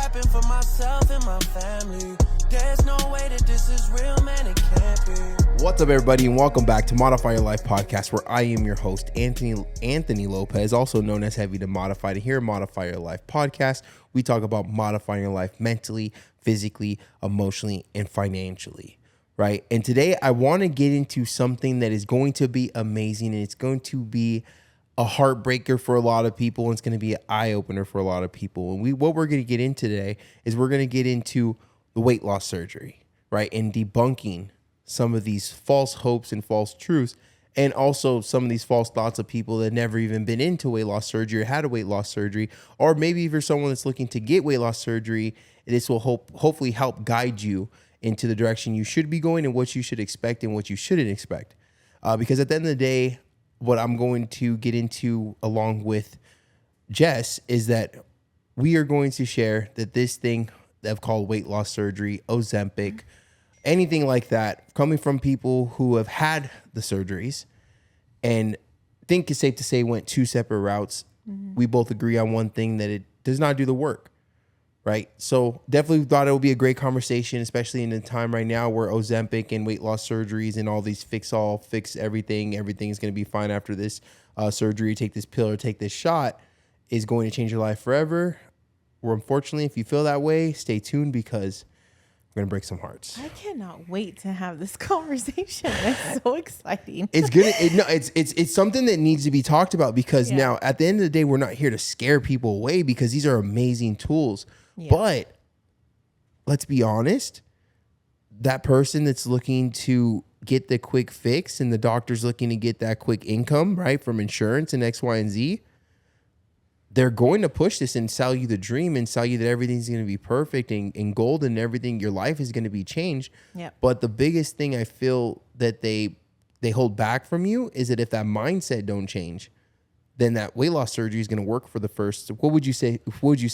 happen for myself and my family. There's no way that this is real, man, it can't be. What's up, everybody, and welcome back to Modify Your Life podcast, where I am your host, Anthony Lopez, also known as Heavy to Modify. And here at Modify Your Life podcast, we talk about modifying your life mentally, physically, emotionally, and financially, right? And today I want to get into something that is going to be amazing, and it's going to be a heartbreaker for a lot of people, and it's going to be an eye-opener for a lot of people. And what we're going to get into today is we're going to get into the weight loss surgery, right? And debunking some of these false hopes and false truths, and also some of these false thoughts of people that never even been into weight loss surgery or had a weight loss surgery, or maybe if you're someone that's looking to get weight loss surgery, this will hopefully help guide you into the direction you should be going and what you should expect and what you shouldn't expect. Because at the end of the day, what I'm going to get into along with Jess is that we are going to share that this thing they've called weight loss surgery, Ozempic, anything like that, coming from people who have had the surgeries and think it's safe to say went two separate routes. Mm-hmm. We both agree on one thing, that it does not do the work, right? So definitely thought it would be a great conversation, especially in a time right now where Ozempic and weight loss surgeries and all these fix everything is going to be fine after this surgery, take this pill or take this shot, is going to change your life forever. Or unfortunately, if you feel that way, stay tuned because we're going to break some hearts. I cannot wait to have this conversation. It's so exciting. It's good. It's something that needs to be talked about because now at the end of the day, we're not here to scare people away because these are amazing tools. Yeah. But let's be honest, that person that's looking to get the quick fix and the doctor's looking to get that quick income, right, from insurance and X, Y, and Z, they're going to push this and sell you the dream and sell you that everything's going to be perfect and golden and everything, your life is going to be changed. Yep. But the biggest thing I feel that they hold back from you is that if that mindset don't change, then that weight loss surgery is going to work for the first, what would you say,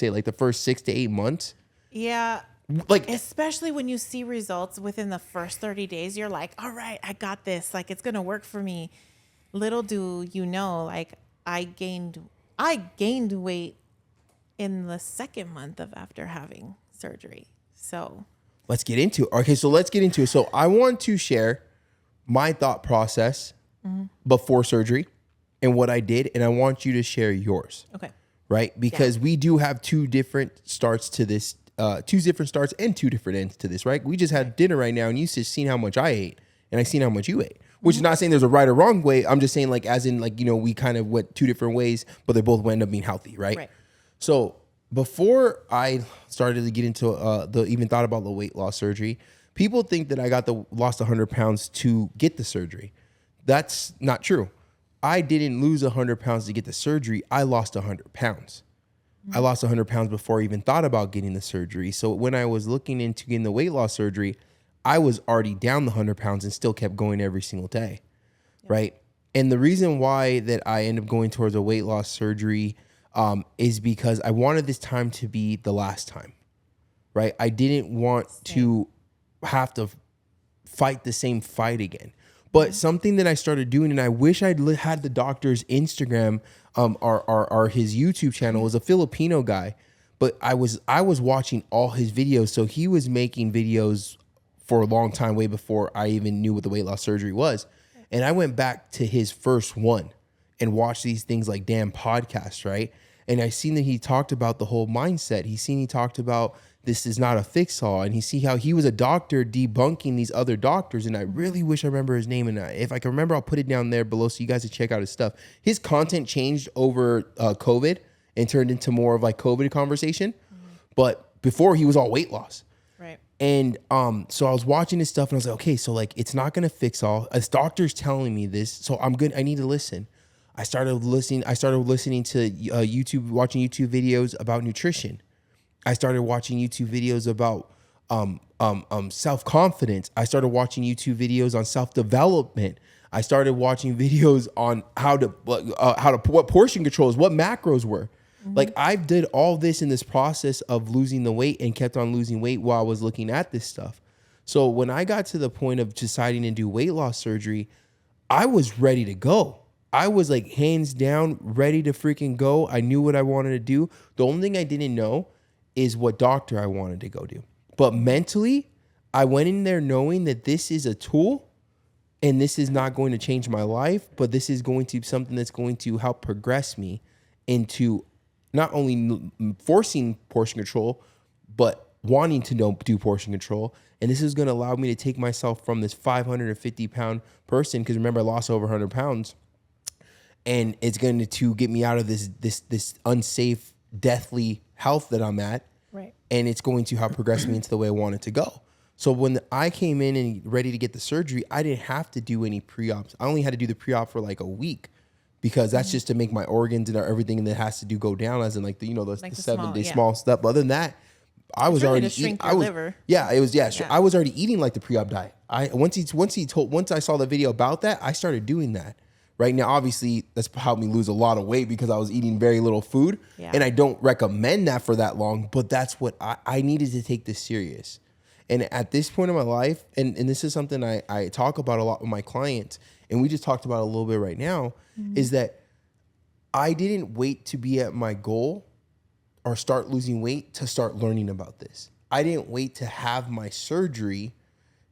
like the first 6 to 8 months? Yeah. Like, especially when you see results within the first 30 days, you're like, all right, I got this. Like, it's going to work for me. Little do you know, like I gained weight in the second month of after having surgery. So let's get into it. Okay, so let's get into it. So I want to share my thought process before surgery and what I did, and I want you to share yours. Okay. Right? Because we do have two different starts to this, two different starts and two different ends to this, right? We just had dinner right now, and you just seen how much I ate, and I seen how much you ate. Which is not saying there's a right or wrong way. I'm just saying, like, as in, like, you know, we kind of went two different ways, but they both end up being healthy, right? So before I started to get into even thought about the weight loss surgery, people think that I lost 100 pounds to get the surgery. That's not true. I didn't lose 100 pounds to get the surgery. I lost 100 pounds. I lost 100 pounds before I even thought about getting the surgery. So when I was looking into getting the weight loss surgery, I was already down the 100 pounds and still kept going every single day, right? And the reason why that I ended up going towards a weight loss surgery is because I wanted this time to be the last time, right? I didn't want to have to fight the same fight again. But something that I started doing, and I wish I'd had the doctor's Instagram or his YouTube channel, was a Filipino guy, but I was watching all his videos. So he was making videos for a long time, way before I even knew what the weight loss surgery was. And I went back to his first one and watched these things like damn podcasts, right? And I seen that he talked about the whole mindset. He talked about this is not a fix-all. And he see how he was a doctor debunking these other doctors. And I really wish I remember his name. And if I can remember, I'll put it down there below so you guys can check out his stuff. His content changed over COVID and turned into more of like COVID conversation. But before, he was all weight loss. Right. And so I was watching this stuff and I was like, okay, so like it's not gonna fix all. As doctor's telling me this, so I need to listen. I started listening to YouTube, watching YouTube videos about nutrition. I started watching YouTube videos about self-confidence. I started watching YouTube videos on self-development. I started watching videos on what portion controls, what macros were. Like I did all this in this process of losing the weight and kept on losing weight while I was looking at this stuff. So when I got to the point of deciding to do weight loss surgery, I was ready to go. I was like hands down ready to freaking go. I knew what I wanted to do. The only thing I didn't know is what doctor I wanted to go to. But mentally, I went in there knowing that this is a tool and this is not going to change my life, but this is going to be something that's going to help progress me into not only forcing portion control, but wanting to do portion control. And this is going to allow me to take myself from this 550 pound person, because remember, I lost over 100 pounds, and it's going to get me out of this unsafe, deathly health that I'm at. Right. And it's going to help progress me into the way I want it to go. So when I came in and ready to get the surgery, I didn't have to do any pre-ops. I only had to do the pre-op for like a week, because that's just to make my organs and everything that has to do go down, as in like the 7-day small step. But other than that, I was already eating. Liver. Yeah, it was. Yeah, I was already eating like the pre-op diet. Once I saw the video about that, I started doing that. Right now, obviously, that's helped me lose a lot of weight because I was eating very little food, and I don't recommend that for that long. But that's what I needed to take this serious. And at this point in my life, and this is something I talk about a lot with my clients, and we just talked about it a little bit right now, is that I didn't wait to be at my goal or start losing weight to start learning about this. I didn't wait to have my surgery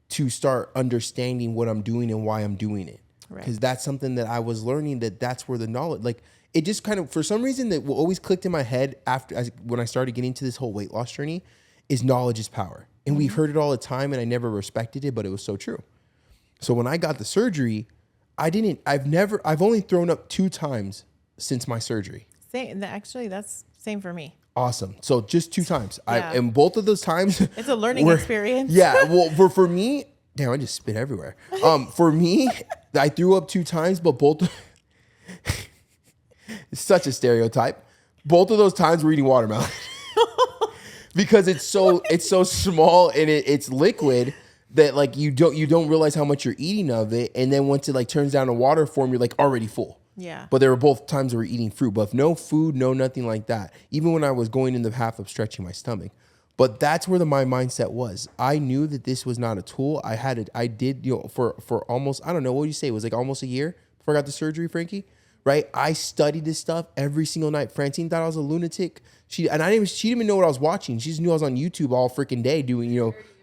to start understanding what I'm doing and why I'm doing it. Because that's something that I was learning, that's where the knowledge, like it just kind of, for some reason, that always clicked in my head when I started getting to this whole weight loss journey, is knowledge is power. And we've heard it all the time, and I never respected it, but it was so true. So when I got the surgery, I've only thrown up 2 times since my surgery. Actually, that's same for me. Awesome. So just 2 times. And both of those times, it's a learning experience. Yeah. Well, for me, damn, I just spit everywhere. For me, I threw up 2 times, but both, it's such a stereotype. Both of those times were eating watermelon. Because it's so small and it's liquid that like you don't realize how much you're eating of it, and then once it like turns down to water form, you're like already full. Yeah. But there were both times where we're eating fruit, but if no food, no nothing like that. Even when I was going in the path of stretching my stomach, but that's where my mindset was. I knew that this was not a tool. I did for almost, I don't know, what would you say? It was like almost a year before I got the surgery, Frankie. Right? I studied this stuff every single night. Francine thought I was a lunatic. She didn't even know what I was watching. She just knew I was on YouTube all freaking day doing,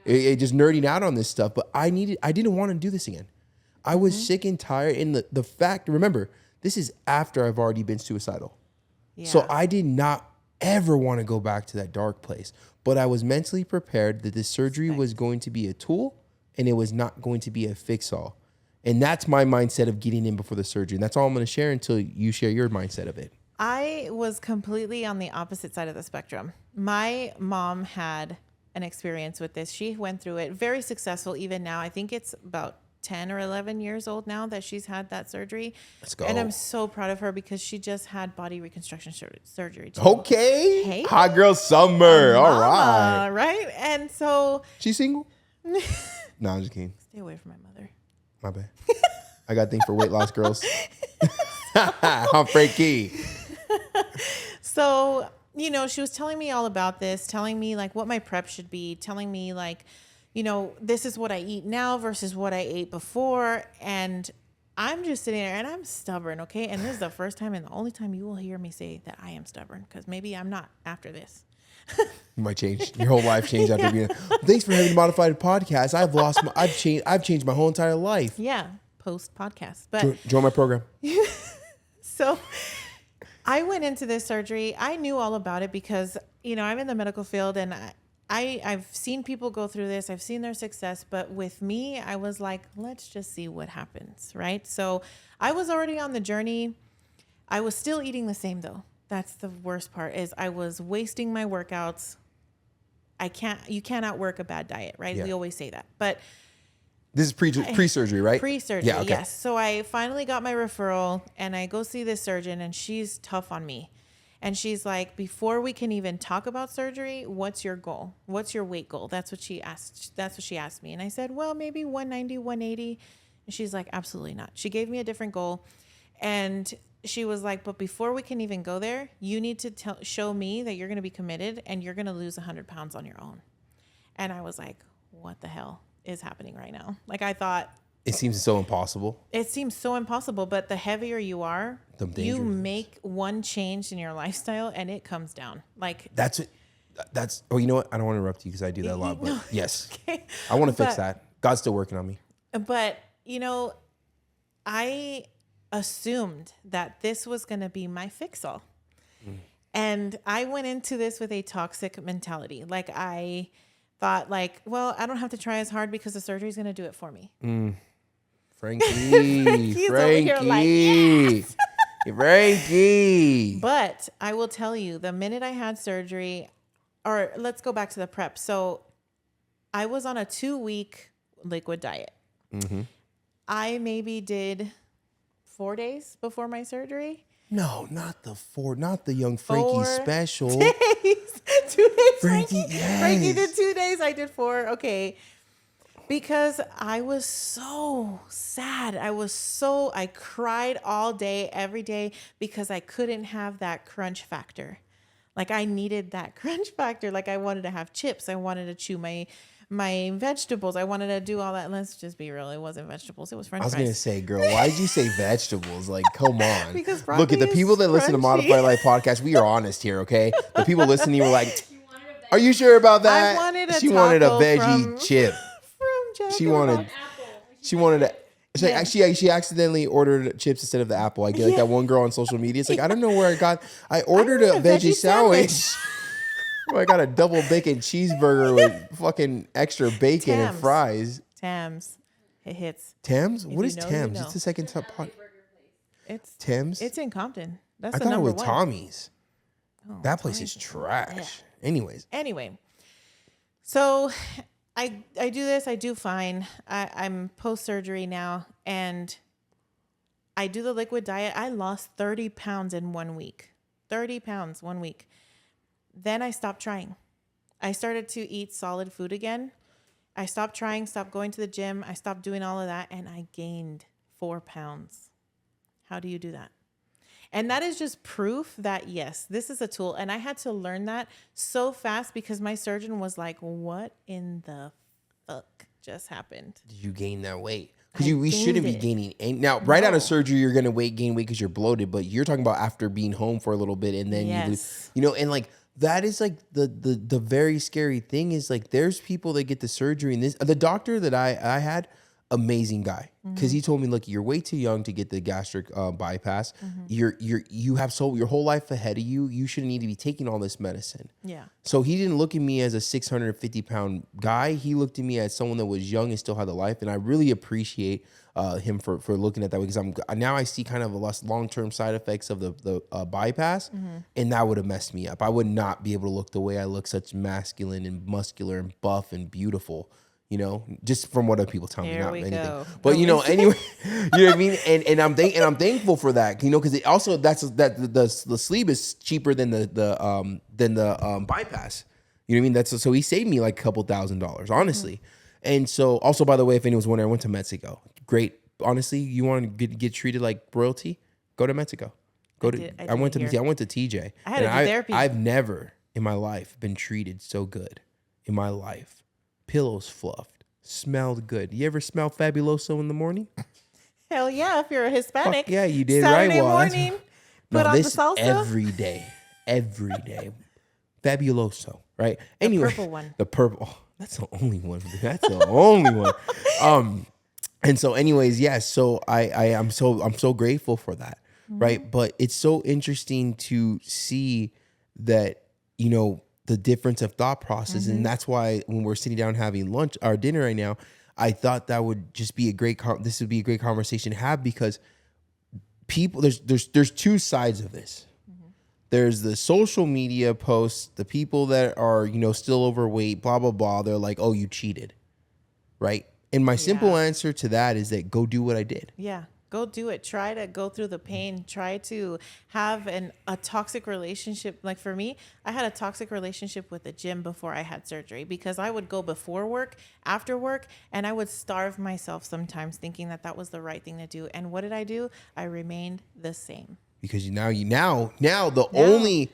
just nerding out on this stuff. But I didn't want to do this again. I was sick and tired. And the fact, remember, this is after I've already been suicidal. Yeah. So I did not ever want to go back to that dark place. But I was mentally prepared that this surgery was going to be a tool, and it was not going to be a fix-all. And that's my mindset of getting in before the surgery. And that's all I'm going to share until you share your mindset of it. I was completely on the opposite side of the spectrum. My mom had an experience with this. She went through it, very successful even now. I think it's about 10 or 11 years old now that she's had that surgery. Let's go. And I'm so proud of her because she just had body reconstruction surgery too. Okay. Hey. Hot girl summer. All right. Right? And so... She's single? No, I'm just kidding. Stay away from my mother. My bad. I got things for weight loss girls. I'm Frankie. So, she was telling me all about this, telling me like what my prep should be, telling me like, this is what I eat now versus what I ate before. And I'm just sitting there and I'm stubborn, okay? And this is the first time and the only time you will hear me say that I am stubborn, because maybe I'm not after this. You might change. Your whole life changed after being. Thanks for having a modified podcast. I've changed my whole entire life. Yeah, post podcast. But join my program. So I went into this surgery. I knew all about it because I'm in the medical field, and I've seen people go through this. I've seen their success, but with me, I was like, let's just see what happens, right? So I was already on the journey. I was still eating the same though. That's the worst part, is I was wasting my workouts. You can't outwork a bad diet, right? Yeah. We always say that. But this is pre-surgery, right? Pre-surgery, yeah, okay. Yes. So I finally got my referral, and I go see this surgeon, and she's tough on me. And she's like, before we can even talk about surgery, what's your goal? What's your weight goal? That's what she asked me. And I said, well, maybe 190, 180. And she's like, absolutely not. She gave me a different goal. And she was like, but before we can even go there, you need to show me that you're going to be committed and you're going to lose 100 pounds on your own. And I was like, what the hell is happening right now? Like, I thought, it seems so impossible. It seems so impossible, but the heavier you are, you make one change in your lifestyle and it comes down. Like, that's it. That's, oh, you know what? I don't want to interrupt you because I do that a lot, but No, yes, okay. I want to fix But- that. God's still working on me. But, I assumed that this was going to be my fix-all. And I went into this with a toxic mentality. Like I thought well, I don't have to try as hard because the surgery is going to do it for me. Frankie's over here like, yes. Frankie. But I will tell you, the minute I had surgery, or let's go back to the prep. So I was on a 2-week liquid diet. Mm-hmm. I maybe did 4 days before my surgery. No, not the young Frankie 4 special. days. 2 days, Frankie, Frankie. yes. Frankie did 2 days. I did 4. Okay. Because I was so sad. I cried all day, every day, because I couldn't have that crunch factor. Like I needed that crunch factor. Like I wanted to have chips. I wanted to chew my vegetables. I wanted to do all that. Let's just be real. It wasn't vegetables. It was French I was fries. going to say, girl, why did you say vegetables? Like, come on. Because look at the broccoli people is that listen to crunchy. Modify Life podcast. We are honest here, okay? The people listening were like, are you sure about that? I wanted a she wanted a taco veggie from- chip. From Jack She in the wanted, Box. she wanted a. So Yeah. she accidentally ordered chips instead of the apple. I get like that one girl on social media. It's like, I don't know where I ordered a veggie sandwich. I got a double bacon cheeseburger with fucking extra bacon and Tams. fries. Tams. It hits. Tams? What you is know, you Tams? know. It's the second top pot. It's Tams? It's in Compton. That's I the thought it number was one. Tommy's. Oh, That place Tommy's is trash. Anyways. Anyway, so I do this. I do fine. I'm post surgery now, and I do the liquid diet. I lost 30 pounds in 1 week. 30 pounds 1 week. Then I stopped trying. I started to eat solid food again. I stopped trying, stopped going to the gym. I stopped doing all of that, and I gained 4 pounds. How do you do that? And that is just proof that, yes, this is a tool. And I had to learn that so fast because my surgeon was like, what in the fuck just happened? Did you gain that weight? Because I we shouldn't be gained it. gaining. Now, right out No. of surgery, you're going to gain weight because you're bloated. But you're talking about after being home for a little bit and then Yes. and like that is like the very scary thing is like there's people that get the surgery and the doctor that I had, amazing guy, because he told me, look, you're way too young to get the gastric bypass. You have your whole life ahead of you. You shouldn't need to be taking all this medicine. Yeah. So he didn't look at me as a 650-pound guy. He looked at me as someone that was young and still had the life. And I really appreciate him for looking at that way, because now I see kind of a less long-term side effects of the bypass, and that would have messed me up. I would not be able to look the way I look, such masculine and muscular and buff and beautiful. Just from what other people tell me, There not we anything. go. But No, anyway, you know what I mean. And I'm thankful for that, because it also the sleeve is cheaper than the bypass. You know what I mean? So he saved me like a couple $1,000s, honestly. And so also, by the way, if anyone's wondering, I went to Mexico. Great, honestly, you want to get treated like royalty? Go to Mexico. I went to TJ. I had to do therapy. I've never in my life been treated so good in my life. Pillows fluffed, smelled good. You ever smell Fabuloso in the morning? Hell yeah, if you're a Hispanic. Fuck yeah, you did Saturday right. Well, morning, put on the salsa. every day. Fabuloso, right? Anyway, purple one. The purple. Oh, that's the only one. That's the only one. And so, anyways, yes. So I'm so grateful for that, right? But it's so interesting to see that the difference of thought process, and that's why when we're sitting down having lunch or dinner right now, I thought that would just be a great. This would be a great conversation to have, because people, there's two sides of this. There's the social media posts, the people that are still overweight, blah blah blah. They're like, oh, you cheated, right? And my simple answer to that is that go do what I did. Yeah. Go do it. Try to go through the pain. Try to have a toxic relationship. Like for me, I had a toxic relationship with the gym before I had surgery, because I would go before work, after work, and I would starve myself sometimes thinking that was the right thing to do. And what did I do? I remained the same. Because now the only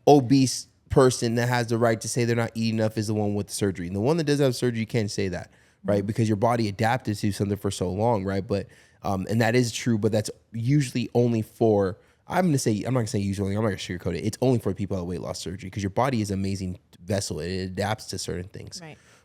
obese person that has the right to say they're not eating enough is the one with the surgery. And the one that does have surgery, you can't say that, right? Because your body adapted to something for so long, right? But and that is true, but that's usually only for I'm not gonna say usually. I'm not gonna sugarcoat it. It's only for people that weight loss surgery because your body is an amazing vessel. It adapts to certain things,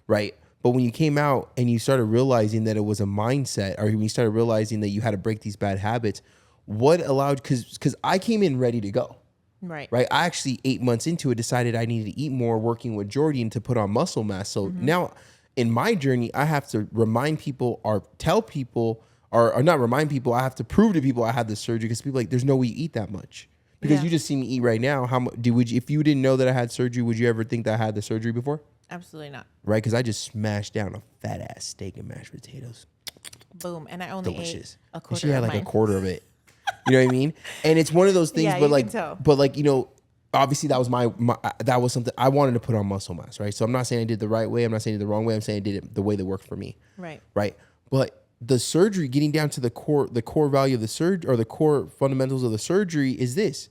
right? But when you came out and you started realizing that it was a mindset, or when you started realizing that you had to break these bad habits, what allowed? Because I came in ready to go, right? I actually 8 months into it decided I needed to eat more, working with Jordan to put on muscle mass. So now in my journey, I have to remind people or tell people. Or not remind people, I have to prove to people I had this surgery because people are like, there's no way you eat that much. Because you just see me eat right now. How much if you didn't know that I had surgery, would you ever think that I had the surgery before? Absolutely not. Right? Because I just smashed down a fat ass steak and mashed potatoes. Boom. And I only ate a quarter. And she had like mine. a quarter of it. You know what I mean? And it's one of those things, but like, you know, obviously that was my that was something I wanted to put on muscle mass, right? So I'm not saying I did the right way. I'm not saying I did the wrong way. I'm saying I did it the way that worked for me. Right. But the surgery, getting down to the core value of the surgery, or the core fundamentals of the surgery, is this: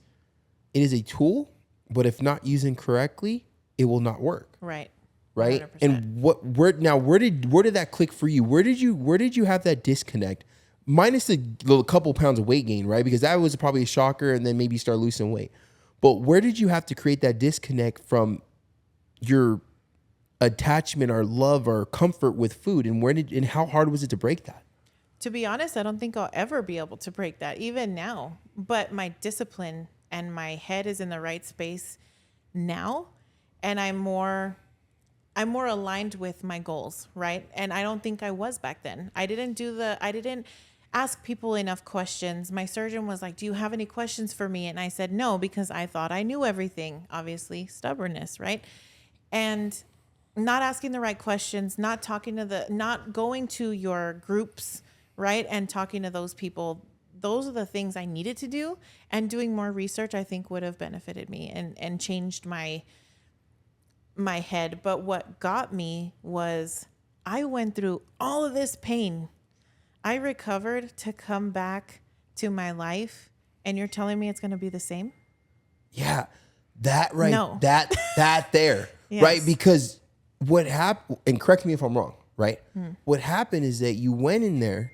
it is a tool, but if not used incorrectly, it will not work. Right. 100%. And where did that click for you? Where did you have that disconnect? Minus the little couple pounds of weight gain, right? Because that was probably a shocker, and then maybe you start losing weight. But where did you have to create that disconnect from your attachment or love or comfort with food, and how hard was it to break that? To be honest, I don't think I'll ever be able to break that, even now. But my discipline and my head is in the right space now, and I'm more aligned with my goals, right? And I don't think I was back then. I didn't ask people enough questions. My surgeon was like, "Do you have any questions for me?" And I said no, because I thought I knew everything. Obviously, stubbornness, right? And not asking the right questions, not going to your groups, right? And talking to those people. Those are the things I needed to do. And doing more research, I think, would have benefited me and changed my head. But what got me was I went through all of this pain. I recovered to come back to my life, and you're telling me it's going to be the same? Yeah, that right. No. That there, yes. Right? Because what happened, and correct me if I'm wrong, right? What happened is that you went in there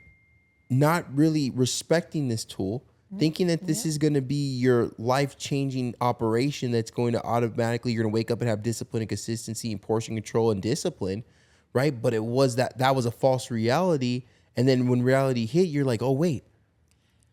not really respecting this tool, thinking that this is going to be your life-changing operation that's going to automatically, you're going to wake up and have discipline and consistency and portion control and discipline, right? But it was that was a false reality. And then when reality hit, you're like, oh, wait,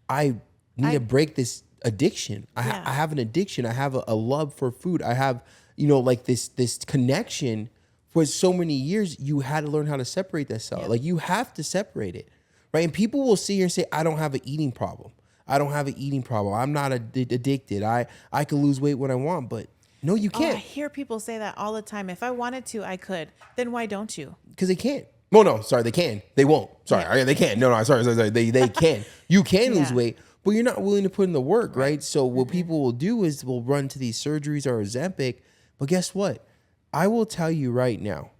I need to break this addiction. I have an addiction. I have a love for food. I have, like this connection. For so many years, you had to learn how to separate that cell. Yep. Like, you have to separate it, right? And people will sit here and say, I don't have an eating problem. I don't have an eating problem. I'm not addicted. I can lose weight when I want, but no, you can't. I hear people say that all the time. If I wanted to, I could. Then why don't you? Because they can't. Well, no, sorry, they can. They won't. Sorry, they can. No, sorry. They can. You can lose weight, but you're not willing to put in the work, right? So what people will do is will run to these surgeries or Ozempic. But guess what? I will tell you right now,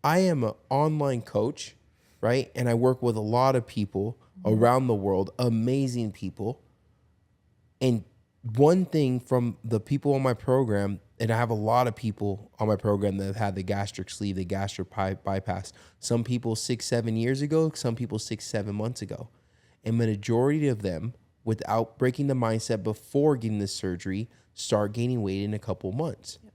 I am an online coach, right? And I work with a lot of people around the world, amazing people. And one thing from the people on my program, and I have a lot of people on my program that have had the gastric sleeve, the gastric bypass. Some people 6-7 years ago, some people 6-7 months ago. And the majority of them, without breaking the mindset before getting the surgery, start gaining weight in a couple months. Yep.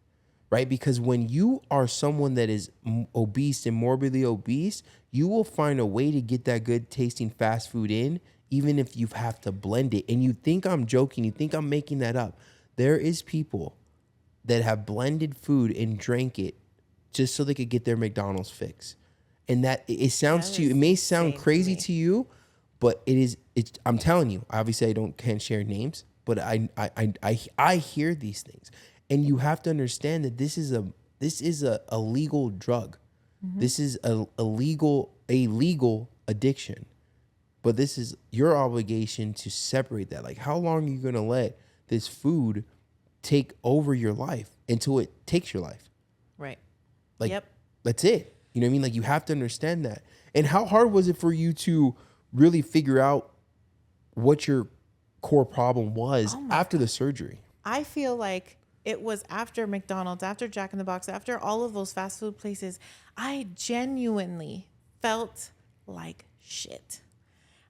Right? Because when you are someone that is obese and morbidly obese, you will find a way to get that good tasting fast food in, even if you have to blend it. And you think I'm joking, you think I'm making that up. There is people that have blended food and drank it just so they could get their McDonald's fix. And that it sounds to you, it may sound crazy to you, but it's I'm telling you, obviously I can't share names, but I hear these things. And you have to understand that this is a legal drug. Mm-hmm. This is a legal addiction. But this is your obligation to separate that. Like, how long are you going to let this food take over your life until it takes your life? Right. Like, that's it. You know what I mean? Like, you have to understand that. And how hard was it for you to really figure out what your core problem was after the surgery? I feel like it was after McDonald's, after Jack in the Box, after all of those fast food places, I genuinely felt like shit.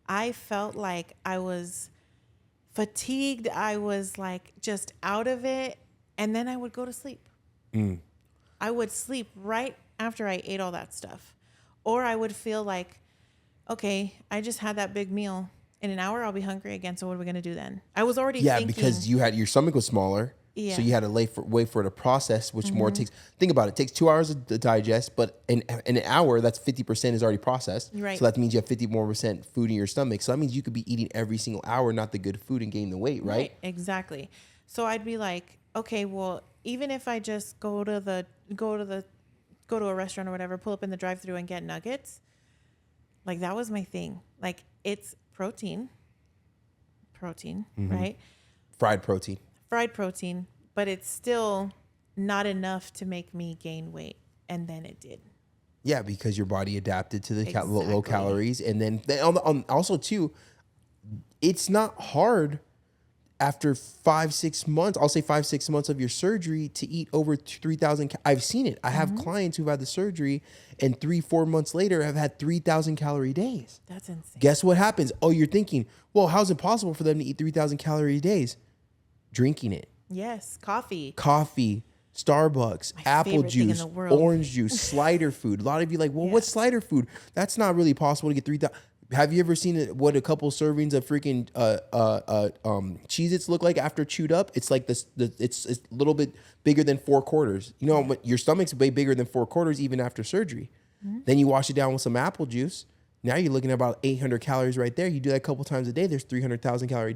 I felt like I was fatigued. I was like just out of it. And then I would go to sleep. I would sleep right after I ate all that stuff. Or I would feel like, okay, I just had that big meal. In an hour, I'll be hungry again. So what are we going to do then? I was already thinking. Because your stomach was smaller. Yeah. So you had to wait for it to process, which more takes. Think about it. It takes 2 hours to digest, but in an hour, that's 50% is already processed. Right. So that means you have 50% more food in your stomach. So that means you could be eating every single hour, not the good food, and gain the weight, right? Exactly. So I'd be like, okay, well, even if I just go to a restaurant or whatever, pull up in the drive-thru and get nuggets, like that was my thing. Like it's protein, right? Fried protein, but it's still not enough to make me gain weight. And then it did. Yeah, because your body adapted to the Exactly. low calories. And then also too, it's not hard after 5-6 months, I'll say 5-6 months of your surgery to eat over 3,000. I've seen it. I have clients who've had the surgery and 3-4 months later have had 3,000 calorie days. That's insane. Guess what happens? Oh, you're thinking, well, how's it possible for them to eat 3,000 calorie days? Drinking it. Yes. Coffee, Starbucks, apple favorite thing in juice, the world. orange juice, slider food. A lot of you like, well, what's slider food? That's not really possible to get 3,000. Have you ever seen what a couple servings of freaking Cheez-Its look like after chewed up? It's like this. It's a little bit bigger than 4 quarters. You know, your stomach's way bigger than 4 quarters even after surgery. Then you wash it down with some apple juice. Now you're looking at about 800 calories right there. You do that a couple times a day. There's 3,000 calorie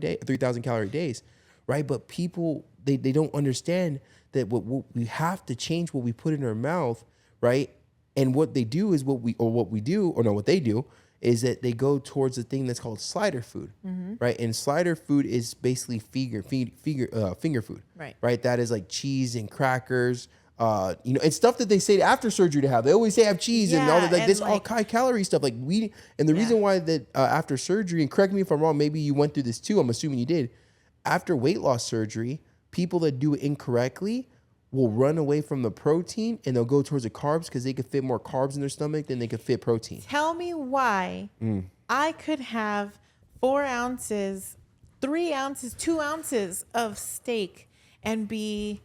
days, right? But people they don't understand that what we have to change what we put in our mouth, right? And what they do is what they do is that they go towards a thing that's called slider food, right? And slider food is basically finger food, right? That is like cheese and crackers, and stuff that they say after surgery to have. They always say have cheese and all that, like this all high calorie stuff. Like and the reason why that after surgery, and correct me if I'm wrong, maybe you went through this too. I'm assuming you did. After weight loss surgery, people that do it incorrectly will run away from the protein and they'll go towards the carbs because they could fit more carbs in their stomach than they could fit protein. Tell me why I could have 4 ounces, 3 ounces, 2 ounces of steak and be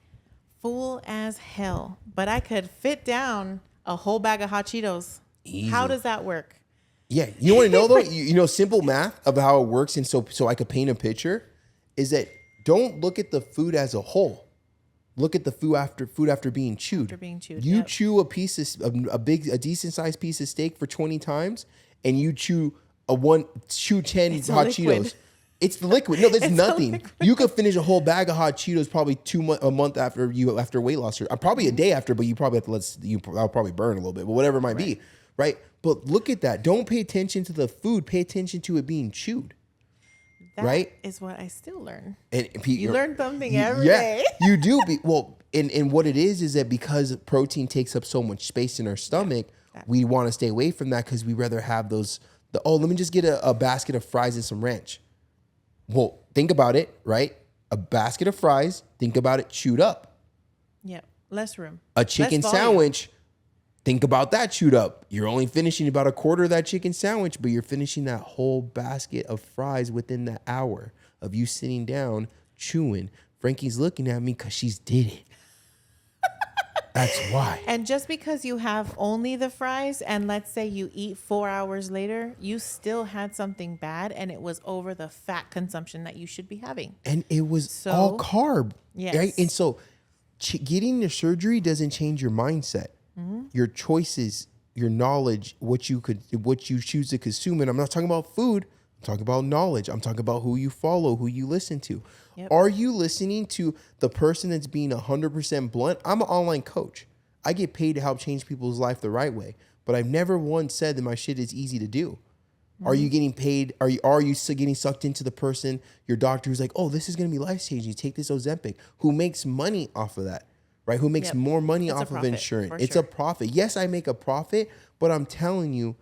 full as hell, but I could fit down a whole bag of hot Cheetos. Easy. How does that work? Yeah. You want to know though, simple math of how it works. And so I could paint a picture is that don't look at the food as a whole. Look at the food after being chewed. You chew a decent sized piece of steak for 20 times, and you chew 10 hot Cheetos. It's the liquid. No, there's nothing. You could finish a whole bag of hot Cheetos probably a month after weight loss. Probably a day after, but you probably have to I'll probably burn a little bit, but whatever it might be, right? But look at that. Don't pay attention to the food. Pay attention to it being chewed. That is what I still learn. And you learn something every day. You do. And what it is that because protein takes up so much space in our stomach, we want to stay away from that because we rather have let me just get a basket of fries and some ranch. Well, think about it, right? A basket of fries, think about it chewed up. Yeah, less room. A chicken sandwich, think about that chewed up. You're only finishing about a quarter of that chicken sandwich, but you're finishing that whole basket of fries within the hour of you sitting down, chewing. Frankie's looking at me because she's did it. That's why. And just because you have only the fries and let's say you eat 4 hours later, you still had something bad and it was over the fat consumption that you should be having. And it was all carb. Yes. Right? And so getting the surgery doesn't change your mindset. Your choices, your knowledge, what you choose to consume. And I'm not talking about food. I'm talking about knowledge. I'm talking about who you follow, who you listen to. Yep. Are you listening to the person that's being 100% blunt? I'm an online coach. I get paid to help change people's life the right way. But I've never once said that my shit is easy to do. Are you getting paid? Are you getting sucked into the person, your doctor who's like, oh, this is going to be life-changing. Take this Ozempic. Who makes money off of that? Right? Who makes more money off of insurance? It's a profit. Yes, I make a profit, but I'm telling you,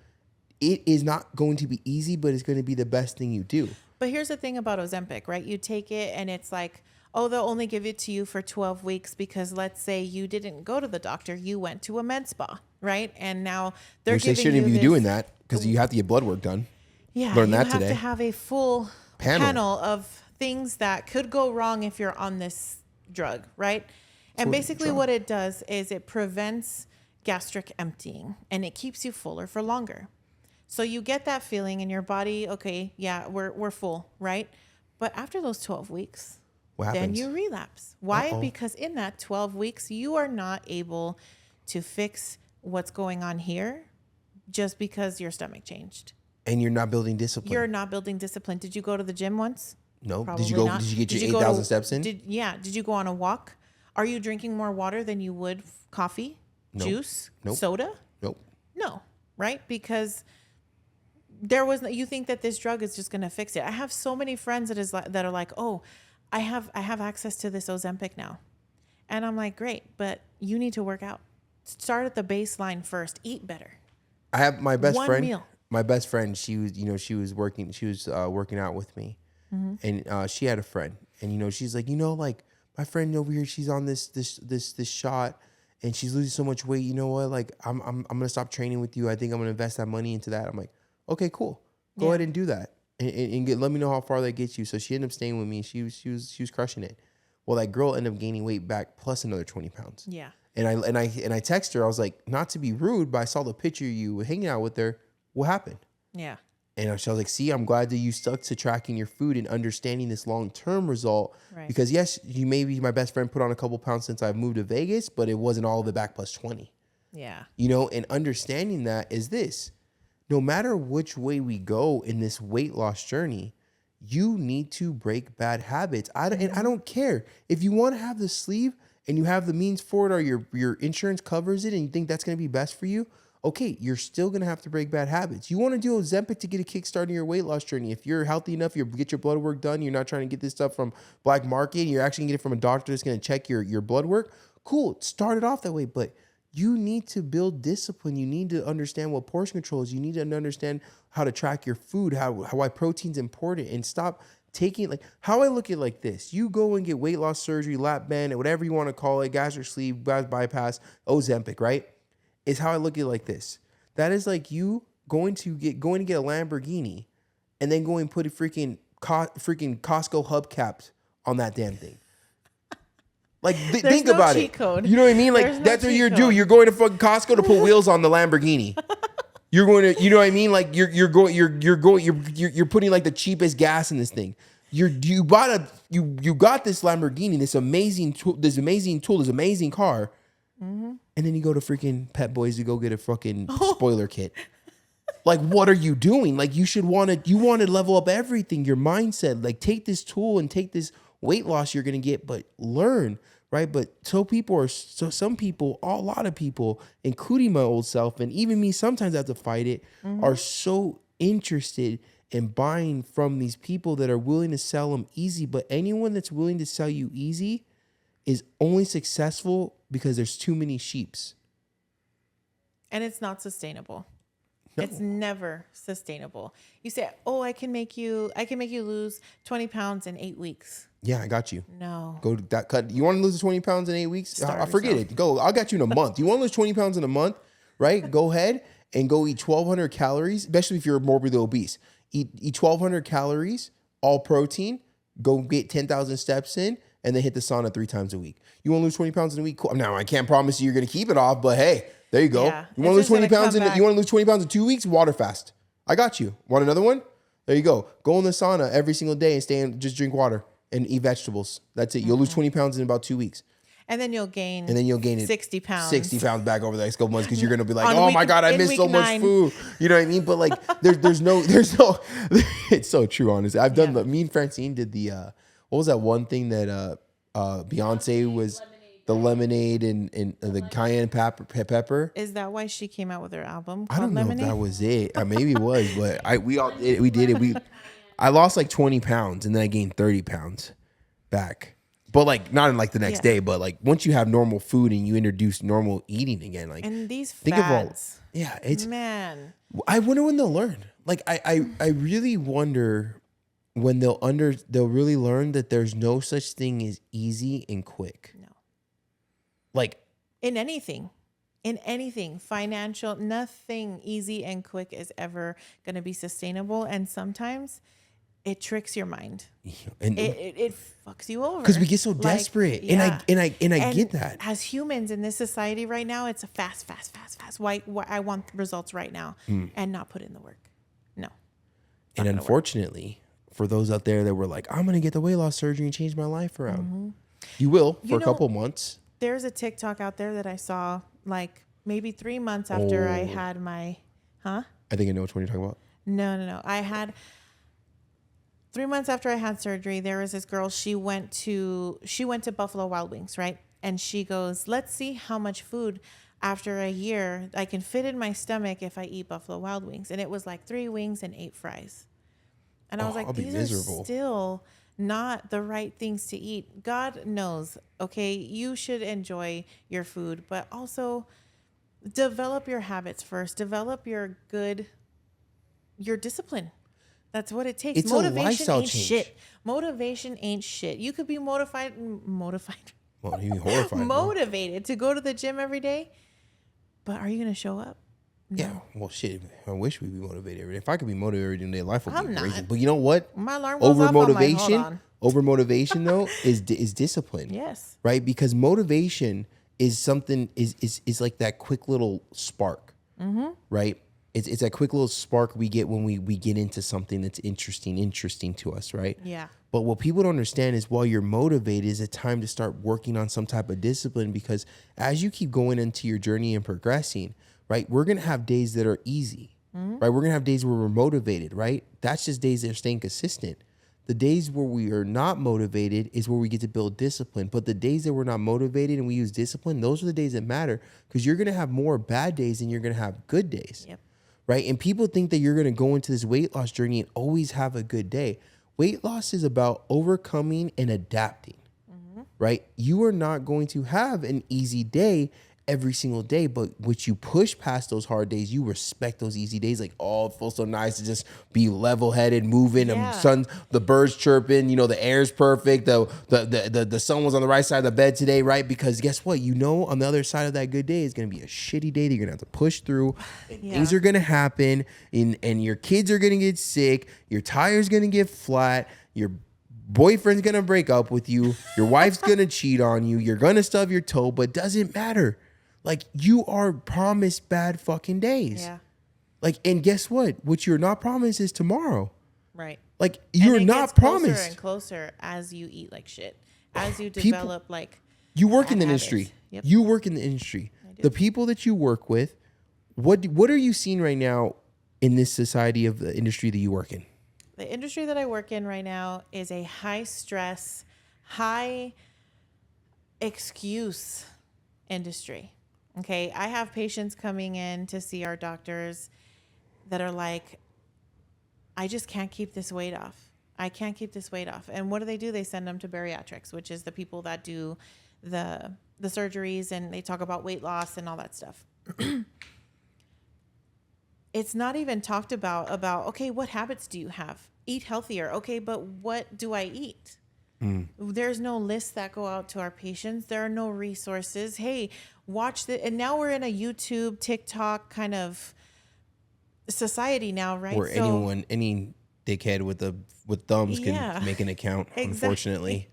it is not going to be easy, but it's going to be the best thing you do. But here's the thing about Ozempic, right? You take it and it's like, oh, they'll only give it to you for 12 weeks because let's say you didn't go to the doctor, you went to a med spa, right? And now they're giving you they shouldn't be doing that because you have to get blood work done. Yeah, Learn that today. You have to have a full panel of things that could go wrong if you're on this drug, right? And basically what it does is it prevents gastric emptying and it keeps you fuller for longer. So you get that feeling in your body, okay, yeah, we're full, right? But after those 12 weeks, then you relapse. Why? Because in that 12 weeks, you are not able to fix what's going on here just because your stomach changed. And you're not building discipline. You're not building discipline. Did you go to the gym once? No. Probably Did you go? not. Did you get your 8,000 steps in? Did you go on a walk? Are you drinking more water than you would coffee, juice, soda? Nope. No, right? Because you think that this drug is just going to fix it. I have so many friends that are like, oh, I have access to this Ozempic now. And I'm like, great, but you need to work out. Start at the baseline first. Eat better. I have my best friend. Meal. My best friend, she was working out with me, and she had a friend, and she's like, like my friend over here, she's on this shot, and she's losing so much weight. You know what? Like I'm gonna stop training with you. I think I'm gonna invest that money into that. I'm like, okay, cool. Go ahead and do that, and let me know how far that gets you. So she ended up staying with me. She was crushing it. Well, that girl ended up gaining weight back plus another 20 pounds. Yeah. And I texted her. I was like, not to be rude, but I saw the picture of you hanging out with her. What happened? Yeah. And she was like, see, I'm glad that you stuck to tracking your food and understanding this long-term result. Right. Because yes, you may be my best friend, put on a couple pounds since I've moved to Vegas, but it wasn't all of it back plus 20. Yeah. And understanding that is this. No matter which way we go in this weight loss journey, you need to break bad habits. I don't care. If you want to have the sleeve and you have the means for it or your insurance covers it and you think that's going to be best for you, okay, you're still going to have to break bad habits. You want to do Ozempic to get a kickstart in your weight loss journey. If you're healthy enough, you get your blood work done, you're not trying to get this stuff from black market, you're actually going to get it from a doctor that's going to check your blood work, cool, start it off that way. But you need to build discipline. You need to understand what portion control is. You need to understand how to track your food, why protein's important, and stop taking, like, how I look at it like this. You go and get weight loss surgery, lap band, whatever you want to call it, gastric sleeve, bypass, Ozempic, right? Is how I look at it like this. That is like you going to get a Lamborghini and then going and put a freaking Costco hubcaps on that damn thing. Like, think no about cheat it. Code. You know what I mean? Like, that's what you're doing. You're going to fucking Costco to put wheels on the Lamborghini. You're going to, you know what I mean? Like, you're putting like the cheapest gas in this thing. You got this Lamborghini, this amazing tool, this amazing car, and then you go to freaking Pet Boys to go get a fucking spoiler kit. Like, what are you doing? Like, you want to level up everything, your mindset. Like, take this tool and take this weight loss you're gonna get, but learn, right? But some people, a lot of people, including my old self, and even me, sometimes I have to fight it, are so interested in buying from these people that are willing to sell them easy. But anyone that's willing to sell you easy is only successful because there's too many sheeps. And it's not sustainable. No. It's never sustainable. You say, "Oh, I can make you lose 20 pounds in 8 weeks." Yeah, I got you. No. Go to that cut. You want to lose 20 pounds in 8 weeks? I forget it. Go. I got you in a month. You want to lose 20 pounds in a month, right? Go ahead and go eat 1,200 calories, especially if you're morbidly obese. Eat 1,200 calories, all protein. Go get 10,000 steps in, and then hit the sauna 3 times a week. You want to lose 20 pounds in a week? Cool. Now, I can't promise you're going to keep it off, but hey, there you go. Yeah, you want to lose 20 pounds in 2 weeks? Water fast. I got you. Want another one? There you go. Go in the sauna every single day and just drink water and eat vegetables. That's it. You'll lose 20 pounds in about 2 weeks. And then you'll gain 60 pounds. 60 pounds back over the next couple months because you're going to be like, oh my God, I missed so much food. You know what I mean? But like, there's no, it's so true, honestly. I've done, me and Francine did the, what was that one thing that Beyonce was, the lemonade and the cayenne pepper. Is that why she came out with her album called I don't know Lemonade? if that was it. Maybe it was, but we did it. I lost like 20 pounds and then I gained 30 pounds back. But like not in like the next day, but like once you have normal food and you introduce normal eating again, like and these think fads, it's man. I wonder when they'll learn. Like I really wonder when they'll really learn that there's no such thing as easy and quick. No. Like in anything, financial, nothing easy and quick is ever going to be sustainable. And sometimes it tricks your mind. And It fucks you over. because we get so desperate. Yeah. And I get that. As humans in this society right now, it's a fast. Why I want results right now and not put in the work. No. And unfortunately, for those out there that were like, I'm going to get the weight loss surgery and change my life around. Mm-hmm. You will for a couple months. There's a TikTok out there that I saw like maybe 3 months after I had my, I think I know which one you're talking about. No. I had 3 months after I had surgery, there was this girl, she went to Buffalo Wild Wings, right? And she goes, let's see how much food after a year I can fit in my stomach if I eat Buffalo Wild Wings. And it was like 3 wings and 8 fries. And I was like, these are still not the right things to eat. God knows, okay, you should enjoy your food, but also develop your habits first. Develop your discipline. That's what it takes. It's Motivation a lifestyle ain't change. shit. Motivation ain't shit. You could be motivated, Well, you'd be horrified. motivated to go to the gym every day, but are you going to show up? No. Yeah. Well, shit. I wish we'd be motivated every day. If I could be motivated every day, life would be I'm crazy. not. But you know what? My alarm goes off. Over motivation though is discipline. Yes. Right? Because motivation is something is like that quick little spark. Mm-hmm. Right? It's that quick little spark we get when we get into something that's interesting to us, right? Yeah. But what people don't understand is while you're motivated is a time to start working on some type of discipline, because as you keep going into your journey and progressing, right, we're going to have days that are easy, right? We're going to have days where we're motivated, right? That's just days that are staying consistent. The days where we are not motivated is where we get to build discipline. But the days that we're not motivated and we use discipline, those are the days that matter, because you're going to have more bad days than you're going to have good days. Yep. Right? And people think that you're going to go into this weight loss journey and always have a good day. Weight loss is about overcoming and adapting, right? You are not going to have an easy day every single day, but what you push past those hard days, you respect those easy days. Like, oh, it feels so nice to just be level-headed, moving, and the birds chirping, the air's perfect, the sun was on the right side of the bed today, right? Because guess what? On the other side of that good day is going to be a shitty day that you're going to have to push through. Yeah. Things are going to happen, and your kids are going to get sick, your tire's going to get flat, your boyfriend's going to break up with you, your wife's going to cheat on you, you're going to stub your toe, but it doesn't matter. Like, you are promised bad fucking days. Yeah. Like, and guess what? What you're not promised is tomorrow. Right. Like, you're not promised. Closer and closer as you eat like shit. As you develop you work in the industry. Yep. You work in the industry. The people that you work with, what are you seeing right now in this society of the industry that you work in? The industry that I work in right now is a high stress, high excuse industry. Okay, I have patients coming in to see our doctors that are like, I just can't keep this weight off. I can't keep this weight off. And what do? They send them to bariatrics, which is the people that do the surgeries, and they talk about weight loss and all that stuff. It's not even talked about, okay, what habits do you have? Eat healthier. Okay, but what do I eat? There's no lists that go out to our patients. There are no resources. Hey, watch the, and now we're in a YouTube, TikTok kind of society now, right? Where any dickhead with thumbs can make an account. Exactly. Unfortunately,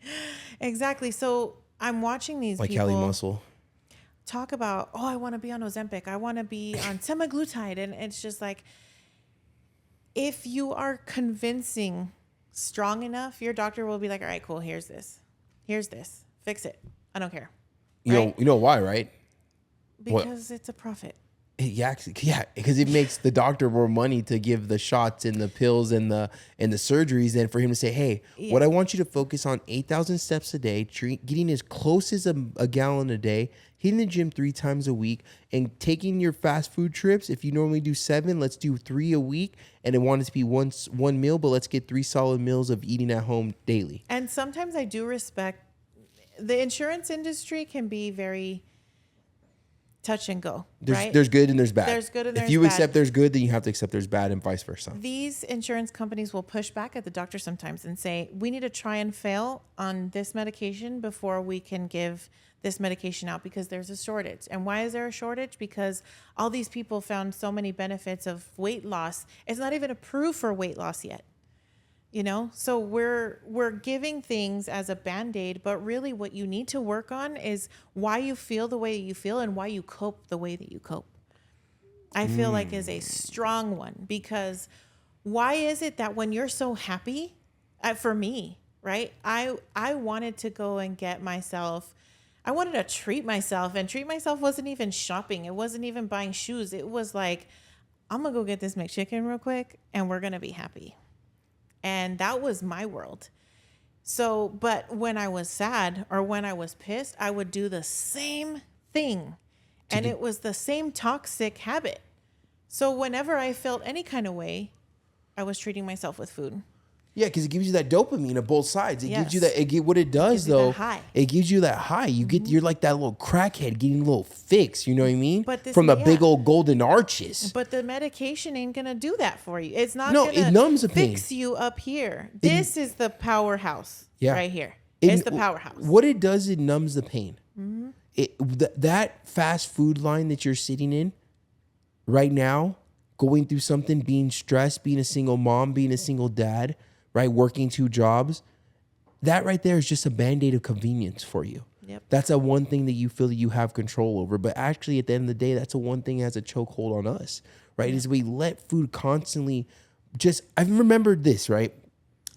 exactly. So I'm watching these like people Kelly Muscle talk about, I want to be on Ozempic, I want to be on semaglutide, and it's just like, if you are convincing strong enough, your doctor will be like, all right, cool, here's this, fix it, I don't care. You know why, right? Because it's a profit. Yeah, because it makes the doctor more money to give the shots and the pills and the surgeries than for him to say, hey, what I want you to focus on 8,000 steps a day, getting as close as a gallon a day, hitting the gym 3 times a week, and taking your fast food trips. If you normally do 7, let's do 3 a week, and I want it to be one meal, but let's get 3 solid meals of eating at home daily. And sometimes I do respect the insurance industry can be very touch and go. There's good and there's bad. There's good and there's bad. If you accept there's good, then you have to accept there's bad, and vice versa. These insurance companies will push back at the doctor sometimes and say, we need to try and fail on this medication before we can give this medication out, because there's a shortage. And why is there a shortage? Because all these people found so many benefits of weight loss. It's not even approved for weight loss yet. You know, so we're giving things as a band-aid, but really what you need to work on is why you feel the way you feel and why you cope the way that you cope. I feel like is a strong one, because why is it that when you're so happy, for me, right? I wanted to go and get myself, I wanted to treat myself, and treat myself wasn't even shopping. It wasn't even buying shoes. It was like, I'm gonna go get this McChicken real quick and we're gonna be happy. And that was my world. So, but when I was sad or when I was pissed, I would do the same thing. And it was the same toxic habit. So whenever I felt any kind of way, I was treating myself with food. Yeah, because it gives you that dopamine of both sides. It gives you Yes. that. What it does though, high. it gives you that high. You get, you're like that little crackhead getting a little fix. You know what I mean? But this- From the yeah. big old golden arches. But the medication ain't gonna do that for you. It's not No, gonna it numbs the pain. fix you up here. This is the powerhouse right here. It- It's the powerhouse. What it does, it numbs the pain. That fast food line that you're sitting in right now, going through something, being stressed, being a single mom, being a single dad, right, working 2 jobs, that right there is just a band-aid of convenience for you. Yep. That's a one thing that you feel that you have control over. But actually, at the end of the day, that's a one thing that has a chokehold on us, right? Is we let food constantly I remembered this, right?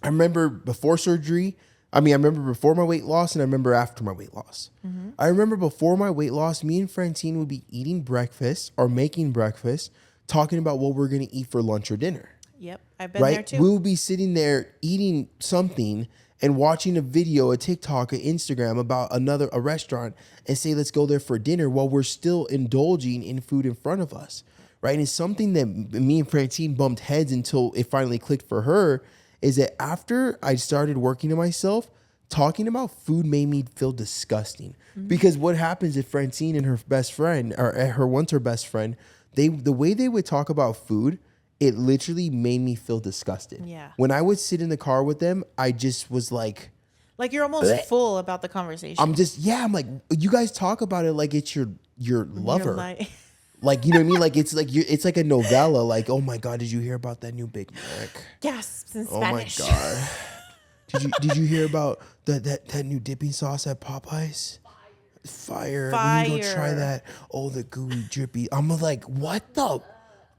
I remember before surgery. I remember before my weight loss, and I remember after my weight loss. I remember before my weight loss, me and Francine would be eating breakfast or making breakfast, talking about what we're going to eat for lunch or dinner. Yep. I've been there too. We will be sitting there eating something and watching a video, a TikTok, an Instagram about a restaurant, and say, let's go there for dinner while we're still indulging in food in front of us, right? And it's something that me and Francine bumped heads until it finally clicked for her, is that after I started working on myself, talking about food made me feel disgusting. Because what happens if Francine and her best friend, or her best friend, the way they would talk about food, it literally made me feel disgusted. Yeah. When I would sit in the car with them, I just was like you're almost bleh. full about the conversation. I'm like, you guys talk about it like it's your lover. You're like, Like, you know what I mean? Like, it's like a novella. Like, oh my God, did you hear about that new Big Mac? gasps in Oh my Spanish. God. Did you hear about that new dipping sauce at Popeyes? Fire. Let me go try Fire. that. Oh, the gooey drippy. I'm like, what the?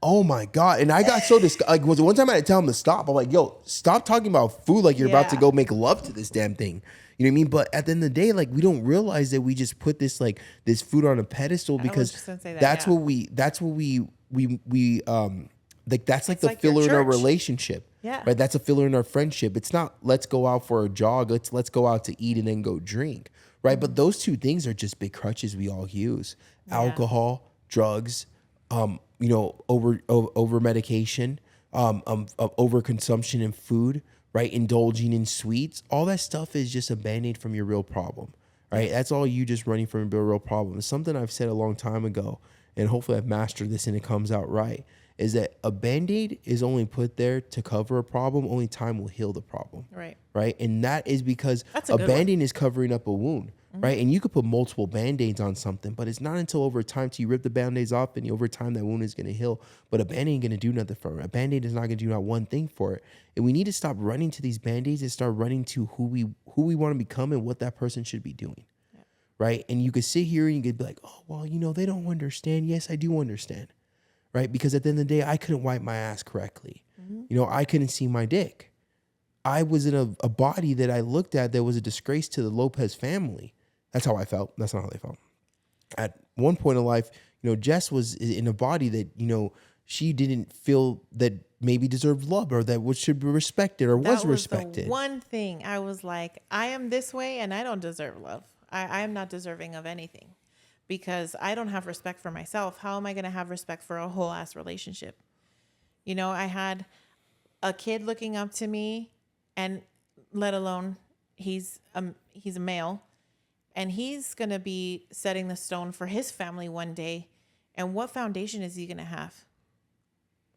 Oh my God. And I got so like, was one time I had to tell him to stop. I'm like, yo, stop talking about food like you're about to Yeah. go make love to this damn thing. You know what I mean? But at the end of the day, like, we don't realize that we just put this food on a pedestal because just gonna say that, that's yeah. what we like, that's like It's the like your filler in our church. relationship. Yeah. Right. That's a filler in our friendship. It's not let's go out for a jog. Let's go out to eat and then go drink. Right. But those two things are just big crutches we all use. Alcohol, drugs, over medication, over consumption in food, right? Indulging in sweets. All that stuff is just a band-aid from your real problem. Right. That's all you just running from your real problem. It's something I've said a long time ago, and hopefully I've mastered this and it comes out right. Is that a Band-Aid is only put there to cover a problem. Only time will heal the problem. Right. Right. And that is because That's a a good one. Band-Aid is covering up a wound. Right. And you could put multiple Band-Aids on something, but it's not until over time till you rip the Band-Aids off and over time that wound is going to heal. But a Band-Aid ain't going to do nothing for it. A Band-Aid is not going to do not one thing for it. And we need to stop running to these Band-Aids and start running to who we want to become and what that person should be doing. Yeah. Right. And you could sit here and you could be like, oh, well, they don't understand. Yes, I do understand. Right? Because at the end of the day, I couldn't wipe my ass correctly. I couldn't see my dick. I was in a body that I looked at that was a disgrace to the Lopez family. That's how I felt. That's not how they felt. At one point in life, Jess was in a body that, she didn't feel that maybe deserved love or that should be respected or was respected. The one thing I was like, I am this way and I don't deserve love. I am not deserving of anything. Because I don't have respect for myself. How am I going to have respect for a whole ass relationship? I had a kid looking up to me, and let alone he's a male, and he's going to be setting the stone for his family one day. And what foundation is he going to have?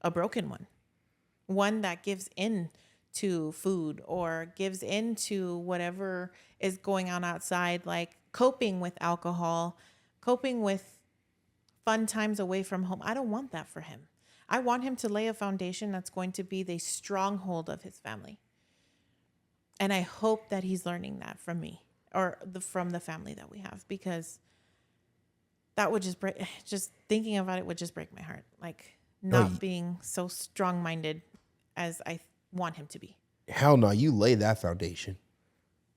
A broken one that gives in to food or gives into whatever is going on outside, like coping with alcohol, coping with fun times away from home. I don't want that for him. I want him to lay a foundation that's going to be the stronghold of his family. And I hope that he's learning that from me or from the family that we have, because that would just thinking about it would just break my heart. Like not being so strong-minded as I want him to be. Hell no, you laid that foundation.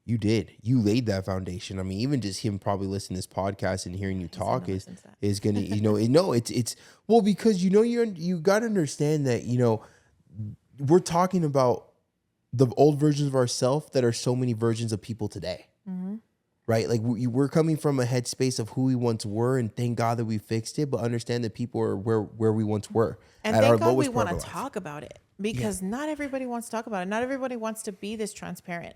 You did. You laid that foundation. I mean, even just him probably listening to this podcast and hearing you talk is gonna, it's well, because you got to understand that, we're talking about the old versions of ourselves that are so many versions of people today. Mm-hmm. Right? Like we're coming from a headspace of who we once were, and thank God that we fixed it, but understand that people are where we once were. And thank God we want to talk about it, because not everybody wants to talk about it. Not everybody wants to be this transparent.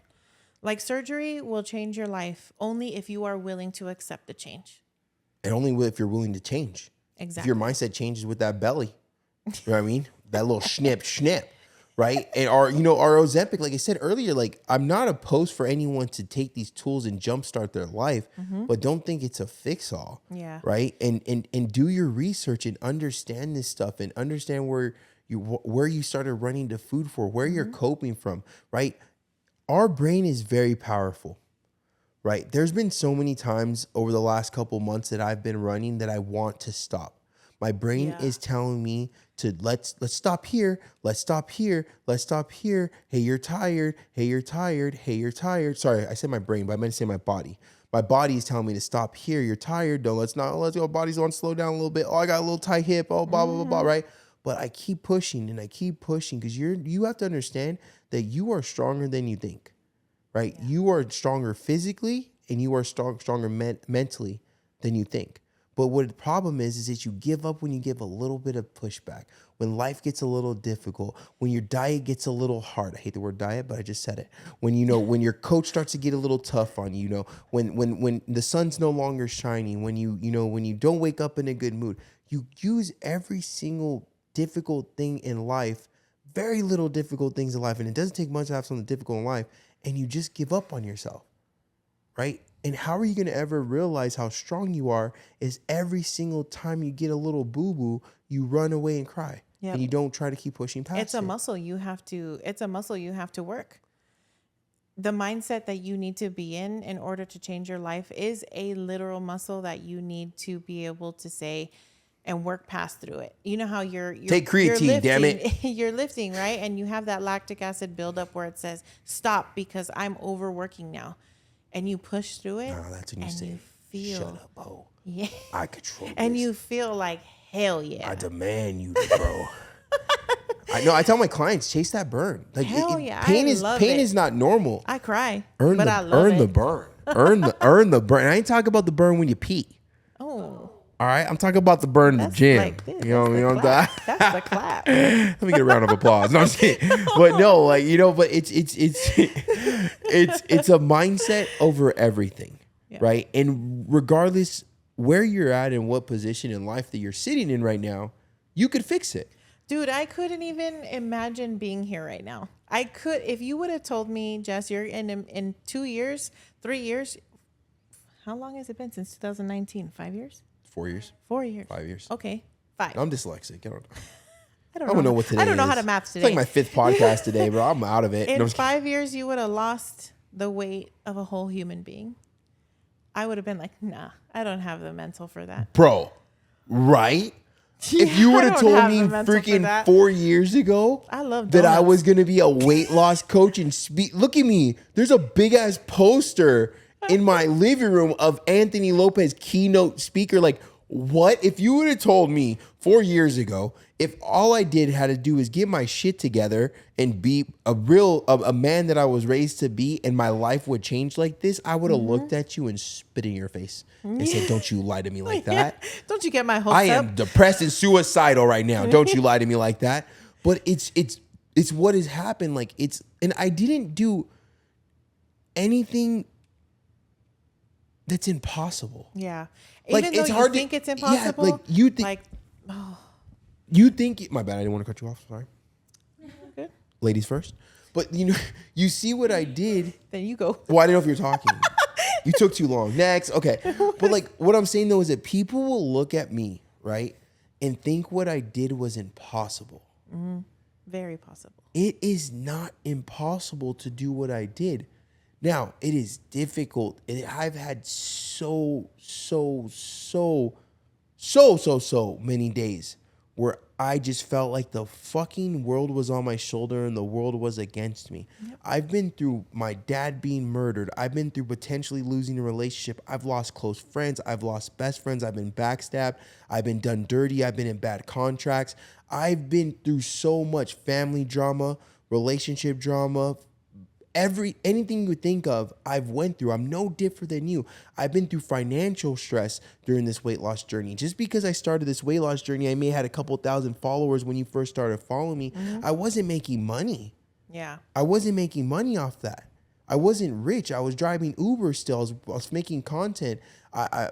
Like surgery will change your life only if you are willing to accept the change. And only if you're willing to change. Exactly. If your mindset changes with that belly, you know what I mean? That little snip, right? And our Ozempic, like I said earlier, like I'm not opposed for anyone to take these tools and jumpstart their life, but don't think it's a fix all. Yeah. Right? And do your research and understand this stuff and understand where you started running to food for, where you're coping from, right? Our brain is very powerful, right? There's been so many times over the last couple months that I've been running that I want to stop. My brain is telling me to let's stop here. Let's stop here. Let's stop here. Hey, you're tired. Hey, you're tired. Hey, you're tired. Sorry, I said my brain, but I meant to say my body. My body is telling me to stop here. You're tired. Let's go. Body's on, slow down a little bit. Oh, I got a little tight hip. Oh, blah, blah, blah, blah, right? But I keep pushing and I keep pushing, because you have to understand that you are stronger than you think, right? Yeah. You are stronger physically and you are stronger mentally than you think. But what the problem is that you give up when you give a little bit of pushback, when life gets a little difficult, when your diet gets a little hard. I hate the word diet, but I just said it. When when your coach starts to get a little tough on you, when the sun's no longer shining, when you don't wake up in a good mood, you use every single difficult thing in life, very little difficult things in life, and it doesn't take much to have something difficult in life, and you just give up on yourself, right? And how are you going to ever realize how strong you are is every single time you get a little boo-boo, you run away and cry. Yep. And you don't try to keep pushing past it. It's a muscle you have to work. The mindset that you need to be in order to change your life is a literal muscle that you need to be able to say and work past through it. You know how you're take creatine, lifting, damn it. You're lifting, right? And you have that lactic acid buildup where it says, stop because I'm overworking now. And you push through it. No, that's when you say, shut up, Bo. Yeah. I control and this. you feel like, hell yeah. I demand you, bro. I know. I tell my clients, chase that burn. Like, hell yeah. Pain is not normal. I cry. Earn the burn. Earn the burn. I ain't talking about the burn when you pee. Oh. All right, I'm talking about the burn in the gym. Like this. That's the clap. Let me get a round of applause. No, I'm just kidding. But no, but it's a mindset over everything, right? And regardless where you're at and what position in life that you're sitting in right now, you could fix it. Dude, I couldn't even imagine being here right now. I could, if you would have told me, Jess, you're in 2 years, 3 years. How long has it been since 2019? 5 years? 4 years. 4 years. 5 years. Okay, 5. I'm dyslexic. I don't know what today is. I don't know how to math today. It's like my 5th podcast today, bro. I'm out of it. In 5 years, you would have lost the weight of a whole human being. I would have been like, nah, I don't have the mental for that. Bro, right? Yeah, if you would have told me freaking 4 years ago that I was going to be a weight loss coach and look at me. There's a big ass poster in my living room of Anthony Lopez keynote speaker. Like, what? If you would have told me 4 years ago, if all I had to do is get my shit together and be a man that I was raised to be, and my life would change like this, I would have looked at you and spit in your face and said, don't you lie to me like that. Don't you get my hopes up? I am depressed and suicidal right now. Don't you lie to me like that. But it's what has happened. Like, and I didn't do anything that's impossible. Yeah. Like, even though it's hard you think it's impossible. Yeah, like you think. You think. My bad. I didn't want to cut you off. Sorry. Good. Ladies first. But you see what I did. Then you go. Well, I didn't know if you were talking. You took too long. Next. Okay. But like what I'm saying though is that people will look at me, right, and think what I did was impossible. Mm-hmm. Very possible. It is not impossible to do what I did. Now, it is difficult. I've had so many days where I just felt like the fucking world was on my shoulder and the world was against me. Yep. I've been through my dad being murdered. I've been through potentially losing a relationship. I've lost close friends. I've lost best friends. I've been backstabbed. I've been done dirty. I've been in bad contracts. I've been through so much family drama, relationship drama, anything you would think of, I've went through. I'm no different than you. I've been through financial stress during this weight loss journey. Just because I started this weight loss journey, I may have had a couple thousand followers when you first started following me. Mm-hmm. I wasn't making money. Yeah. I wasn't making money off that. I wasn't rich. I was driving Uber still. I was making content.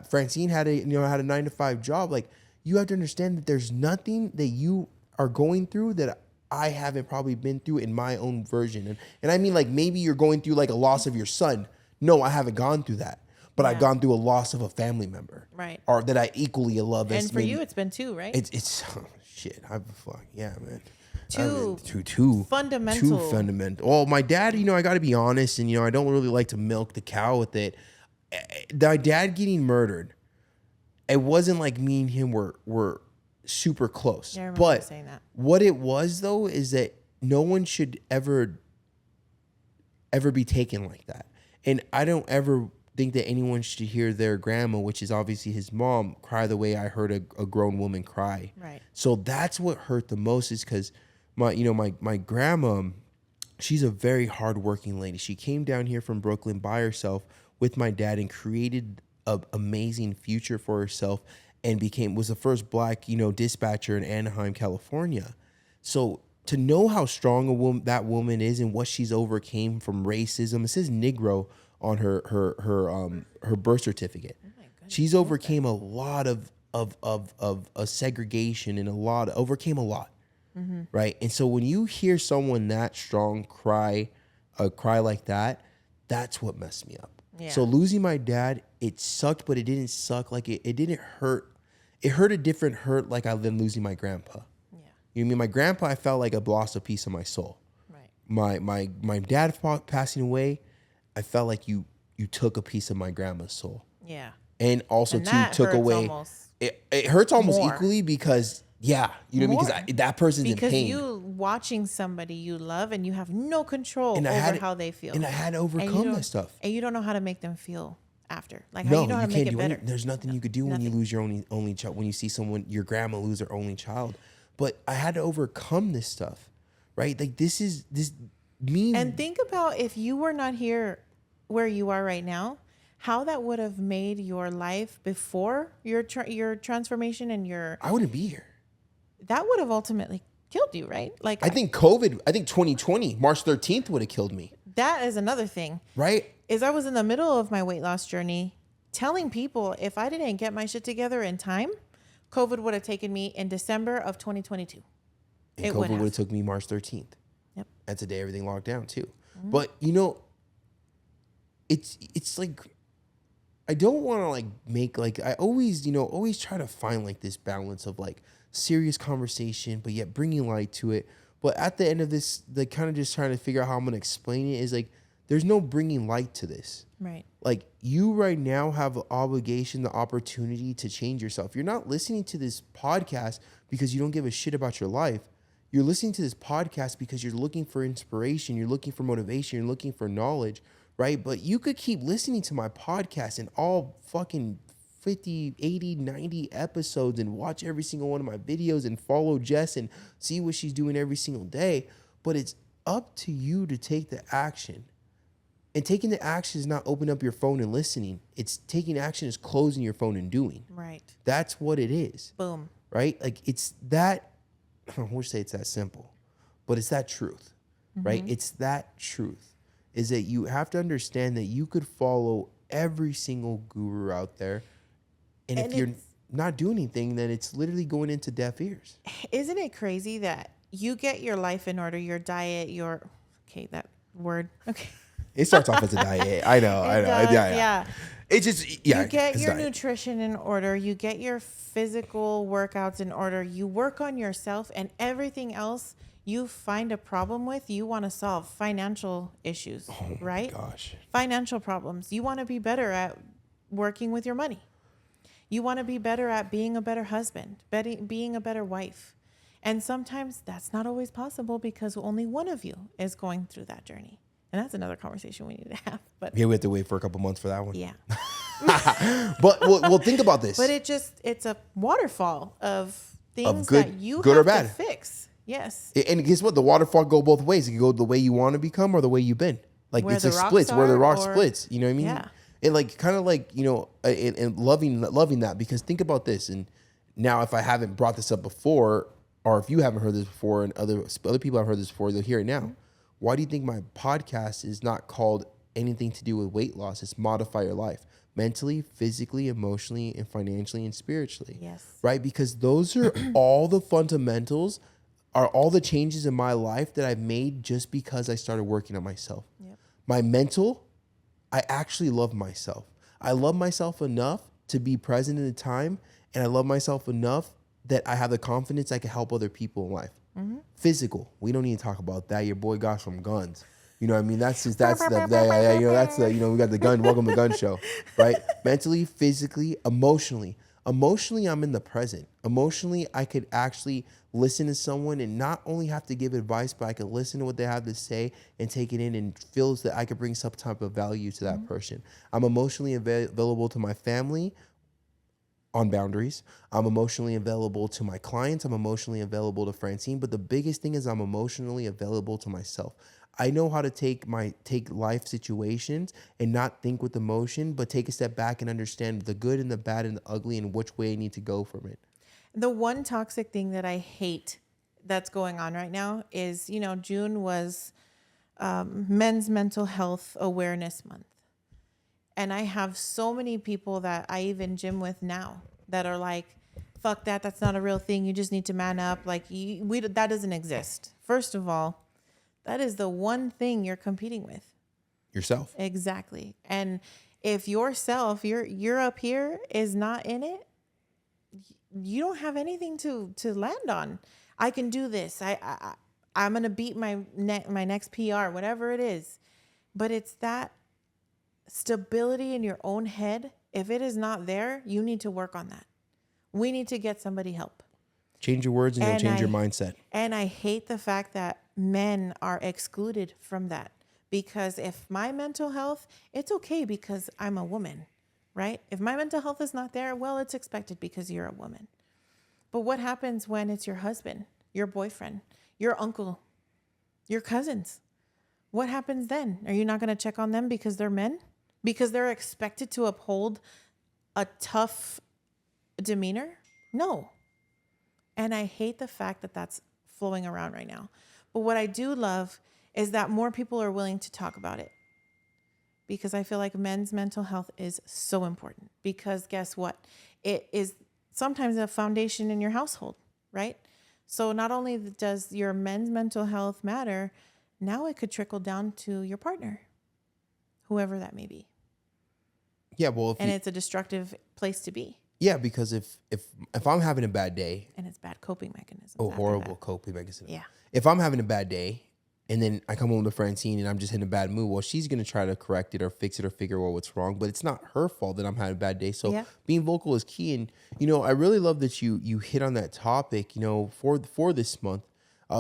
Francine had a 9-to-5 job. Like, you have to understand that there's nothing that you are going through that I haven't probably been through in my own version. And I mean, like, maybe you're going through like a loss of your son. No, I haven't gone through that. But I've gone through a loss of a family member. Right. Or that I equally love. And for you, it's been 2, right? It's shit. Man. 2 fundamental. 2 fundamental. Well, my dad, I got to be honest, and, I don't really like to milk the cow with it. My dad getting murdered, it wasn't like me and him were super close. Yeah, I remember saying that. What it was, though, is that no one should ever be taken like that. And I don't ever think that anyone should hear their grandma, which is obviously his mom, cry the way I heard a grown woman cry. Right. So that's what hurt the most, is because my grandma, she's a very hardworking lady. She came down here from Brooklyn by herself with my dad and created an amazing future for herself, and was the first black, dispatcher in Anaheim, California. So to know how strong that woman is and what she's overcame from racism, it says Negro on her birth certificate. Oh my goodness. She's overcame a lot of segregation and overcame a lot, mm-hmm. right? And so when you hear someone that strong cry like that, that's what messed me up. Yeah. So losing my dad, it sucked, but it didn't suck. Like it didn't hurt. It hurt a different hurt like than losing my grandpa. Yeah. You know what I mean? My grandpa, I felt like I lost a piece of my soul. Right. My dad passing away, I felt like you took a piece of my grandma's soul. Yeah. And also took away. It hurts almost more. Equally because because that person's in pain. Because you watching somebody you love and you have no control over how they feel. And I had to overcome that stuff. And you don't know how to make them feel after. Like, how you know how to make it better. There's nothing you could do when you lose your only child, when you see your grandma lose her only child. But I had to overcome this stuff, right? Like, this means. And think about if you were not here where you are right now, how that would have made your life before your transformation and I wouldn't be here. That would have ultimately killed you, right? Like, I think 2020, March 13th would have killed me. That is another thing. Right? Is I was in the middle of my weight loss journey telling people if I didn't get my shit together in time, COVID would have taken me in December of 2022. And COVID would have took me March 13th. Yep. That's the day everything locked down too. Mm-hmm. But it's like, I don't want to like make like, I always try to find like this balance of like serious conversation, but yet bringing light to it. But at the end of this, like, kind of just trying to figure out how I'm going to explain it is like, there's no bringing light to this. Right. Like, you right now have an obligation, the opportunity to change yourself. You're not listening to this podcast because you don't give a shit about your life. You're listening to this podcast because you're looking for inspiration. You're looking for motivation. You're looking for knowledge, right? But you could keep listening to my podcast and all fucking 50, 80, 90 episodes and watch every single one of my videos and follow Jess and see what she's doing every single day. But it's up to you to take the action. And taking the action is not opening up your phone and listening. It's taking action is closing your phone and doing. Right. That's what it is. Boom. Right? Like, it's that, I wish say it's that simple, but it's that truth, right? It's that truth is that you have to understand that you could follow every single guru out there. And if you're not doing anything, then it's literally going into deaf ears. Isn't it crazy that you get your life in order, your diet, that word. Okay. It starts off as a diet. I know. Yeah. It's just, you get your nutrition in order. You get your physical workouts in order. You work on yourself, and everything else you find a problem with, you want to solve financial issues, right? Gosh. Financial problems. You want to be better at working with your money. You want to be better at being a better husband, being a better wife. And sometimes that's not always possible because only one of you is going through that journey. And that's another conversation we need to have. But Yeah, we have to wait for a couple months for that one. yeah. But well, think about this. But it's a waterfall of things good- that you good or have bad. to fix. Yes. And guess what? The waterfall go both ways. It can go the way you want to become or the way you've been. Like Where it's the like rocks splits, where the are, rock or- splits. You know what I mean? Yeah. And like kind of like, you know, and loving that, because think about this. And now if I haven't brought this up before, or if you haven't heard this before and other people have heard this before, they'll hear it now. Why do you think my podcast is not called anything to do with weight loss? It's Modify Your Life. Mentally, physically, emotionally, and financially and spiritually. Yes. Right? Because those are all the fundamentals, are all the changes in my life that I've made just because I started working on myself. Yep. My mental, I actually love myself. I love myself enough to be present in the time, and I love myself enough that I have the confidence I can help other people in life. Mm-hmm. Physical, we don't need to talk about that. Your boy got some guns. You know what I mean? That's we got the gun, welcome to the gun show, right? Mentally, physically, emotionally. Emotionally, I'm in the present. Emotionally, I could actually listen to someone and not only have to give advice, but I could listen to what they have to say and take it in and feel that I could bring some type of value to that person. I'm emotionally available to my family on boundaries. I'm emotionally available to my clients. I'm emotionally available to Francine. But the biggest thing is I'm emotionally available to myself. I know how to take life situations and not think with emotion, but take a step back and understand the good and the bad and the ugly and which way I need to go from it. The one toxic thing that I hate that's going on right now is, you know, June was Men's Mental Health Awareness Month. And I have so many people that I even gym with now that are like, fuck that, that's not a real thing. You just need to man up. Like, that doesn't exist. First of all, that is the one thing you're competing with. Yourself. Exactly. And if yourself, you're up here, is not in it, you don't have anything to land on. I can do this. I'm going to beat my next PR, whatever it is. But it's that stability in your own head. If it is not there, you need to work on that. We need to get somebody help. Change your words and you'll change your mindset. And I hate the fact that men are excluded from that, because if my mental health, it's okay because I'm a woman, right? If my mental health is not there, well, it's expected because you're a woman. But what happens when it's your husband, your boyfriend, your uncle, your cousins? What happens then? Are you not going to check on them because they're men? Because they're expected to uphold a tough demeanor? No. And I hate the fact that that's flowing around right now. But what I do love is that more people are willing to talk about it, because I feel like men's mental health is so important. Because guess what? It is sometimes a foundation in your household, right? So not only does your men's mental health matter, now it could trickle down to your partner, whoever that may be. Yeah, well, it's a destructive place to be. Yeah, because if I'm having a bad day, and it's bad coping mechanisms. Oh, horrible coping mechanism. Yeah. If I'm having a bad day and then I come home to Francine and I'm just in a bad mood, well, she's going to try to correct it or fix it or figure out what's wrong, but it's not her fault that I'm having a bad day. So being vocal is key. And, you know, I really love that you hit on that topic, you know, for this month,